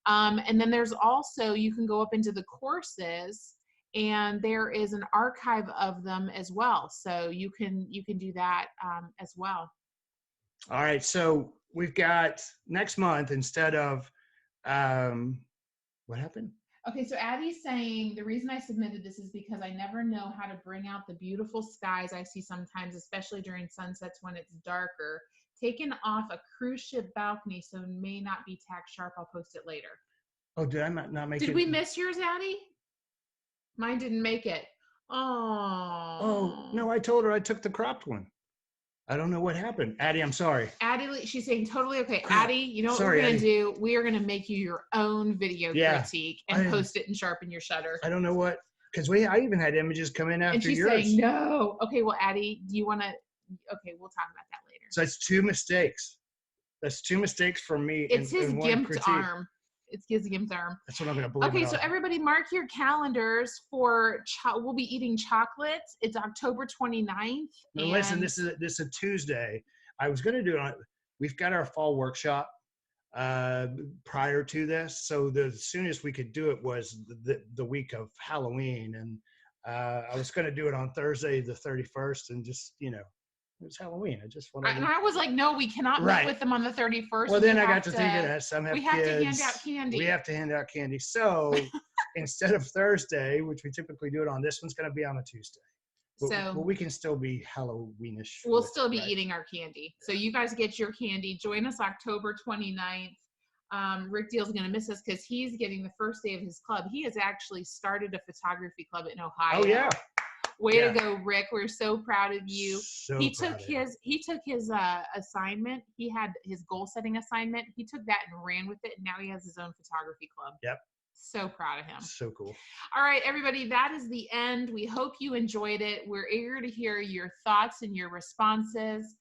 And then there's also, you can go up into the courses, and there is an archive of them as well. So you can do that as well. All right. So we've got next month, instead of, what happened? Okay, so Addie's saying the reason I submitted this is because I never know how to bring out the beautiful skies I see sometimes, especially during sunsets when it's darker. Taken off a cruise ship balcony, so may not be tack sharp. I'll post it later. Oh, did I not make Did it? we miss yours, Addie? Mine didn't make it. Oh, Oh. no, I told her I took the cropped one. I don't know what happened. Addie, I'm sorry. Addie, she's saying totally okay. Crap. Addie, you know what Sorry, we're gonna Addie. do? We are gonna make you your own video Yeah, critique and post it and sharpen your shutter. I don't know what, because I even had images come in And after she's yours. saying no. Okay, well, Addie, do you want to? Okay, we'll talk about that later. So it's 2 mistakes. That's 2 mistakes from me. It's his in one gimped critique. arm. It's his gimped arm. That's what I'm going to blame. Okay, so everybody mark your calendars for, we'll be eating chocolates. It's October 29th. Now, listen, this is a Tuesday. I was going to do it on, we've got our fall workshop prior to this. So the soonest we could do it was the week of Halloween. And I was going to do it on Thursday, the 31st, and just, it was Halloween. I just wanted and I was like, no, we cannot meet with them on the 31st. Well, then I got to thinking that some have we have kids. to hand out candy. We have to hand out candy. So instead of Thursday, which we typically do it on, this one's going to be on a Tuesday. But we can still be Halloweenish. We'll still be eating our candy. So you guys get your candy. Join us October 29th. Rick Deal's going to miss us because he's getting the first day of his club. He has actually started a photography club in Ohio. Oh, yeah. Way to go, Rick. We're so proud of you. So he took his assignment. He had his goal setting assignment. He took that and ran with it. And now he has his own photography club. Yep. So proud of him. So cool. All right, everybody, that is the end. We hope you enjoyed it. We're eager to hear your thoughts and your responses.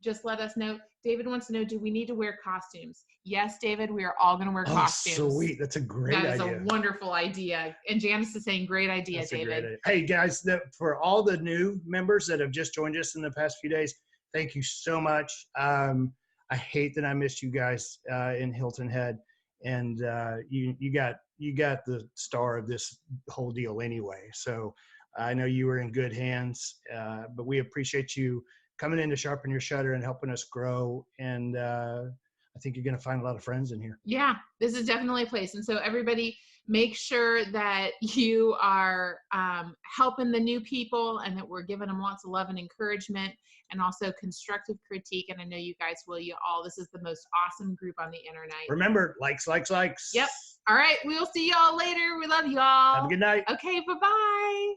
Just let us know. David wants to know, do we need to wear costumes? Yes, David, we are all going to wear costumes. Sweet. That's a great idea. That is a wonderful idea. And Janice is saying, great idea, That's David. A great idea. Hey, guys, for all the new members that have just joined us in the past few days, thank you so much. I hate that I missed you guys in Hilton Head. And you got the star of this whole deal anyway. So I know you were in good hands, but we appreciate you coming in to sharpen your shutter and helping us grow. And I think you're going to find a lot of friends in here. Yeah, this is definitely a place. And so everybody make sure that you are helping the new people and that we're giving them lots of love and encouragement and also constructive critique. And I know you guys will. This is the most awesome group on the internet. Remember, likes. Yep. All right. We'll see y'all later. We love y'all. Have a good night. Okay. Bye-bye.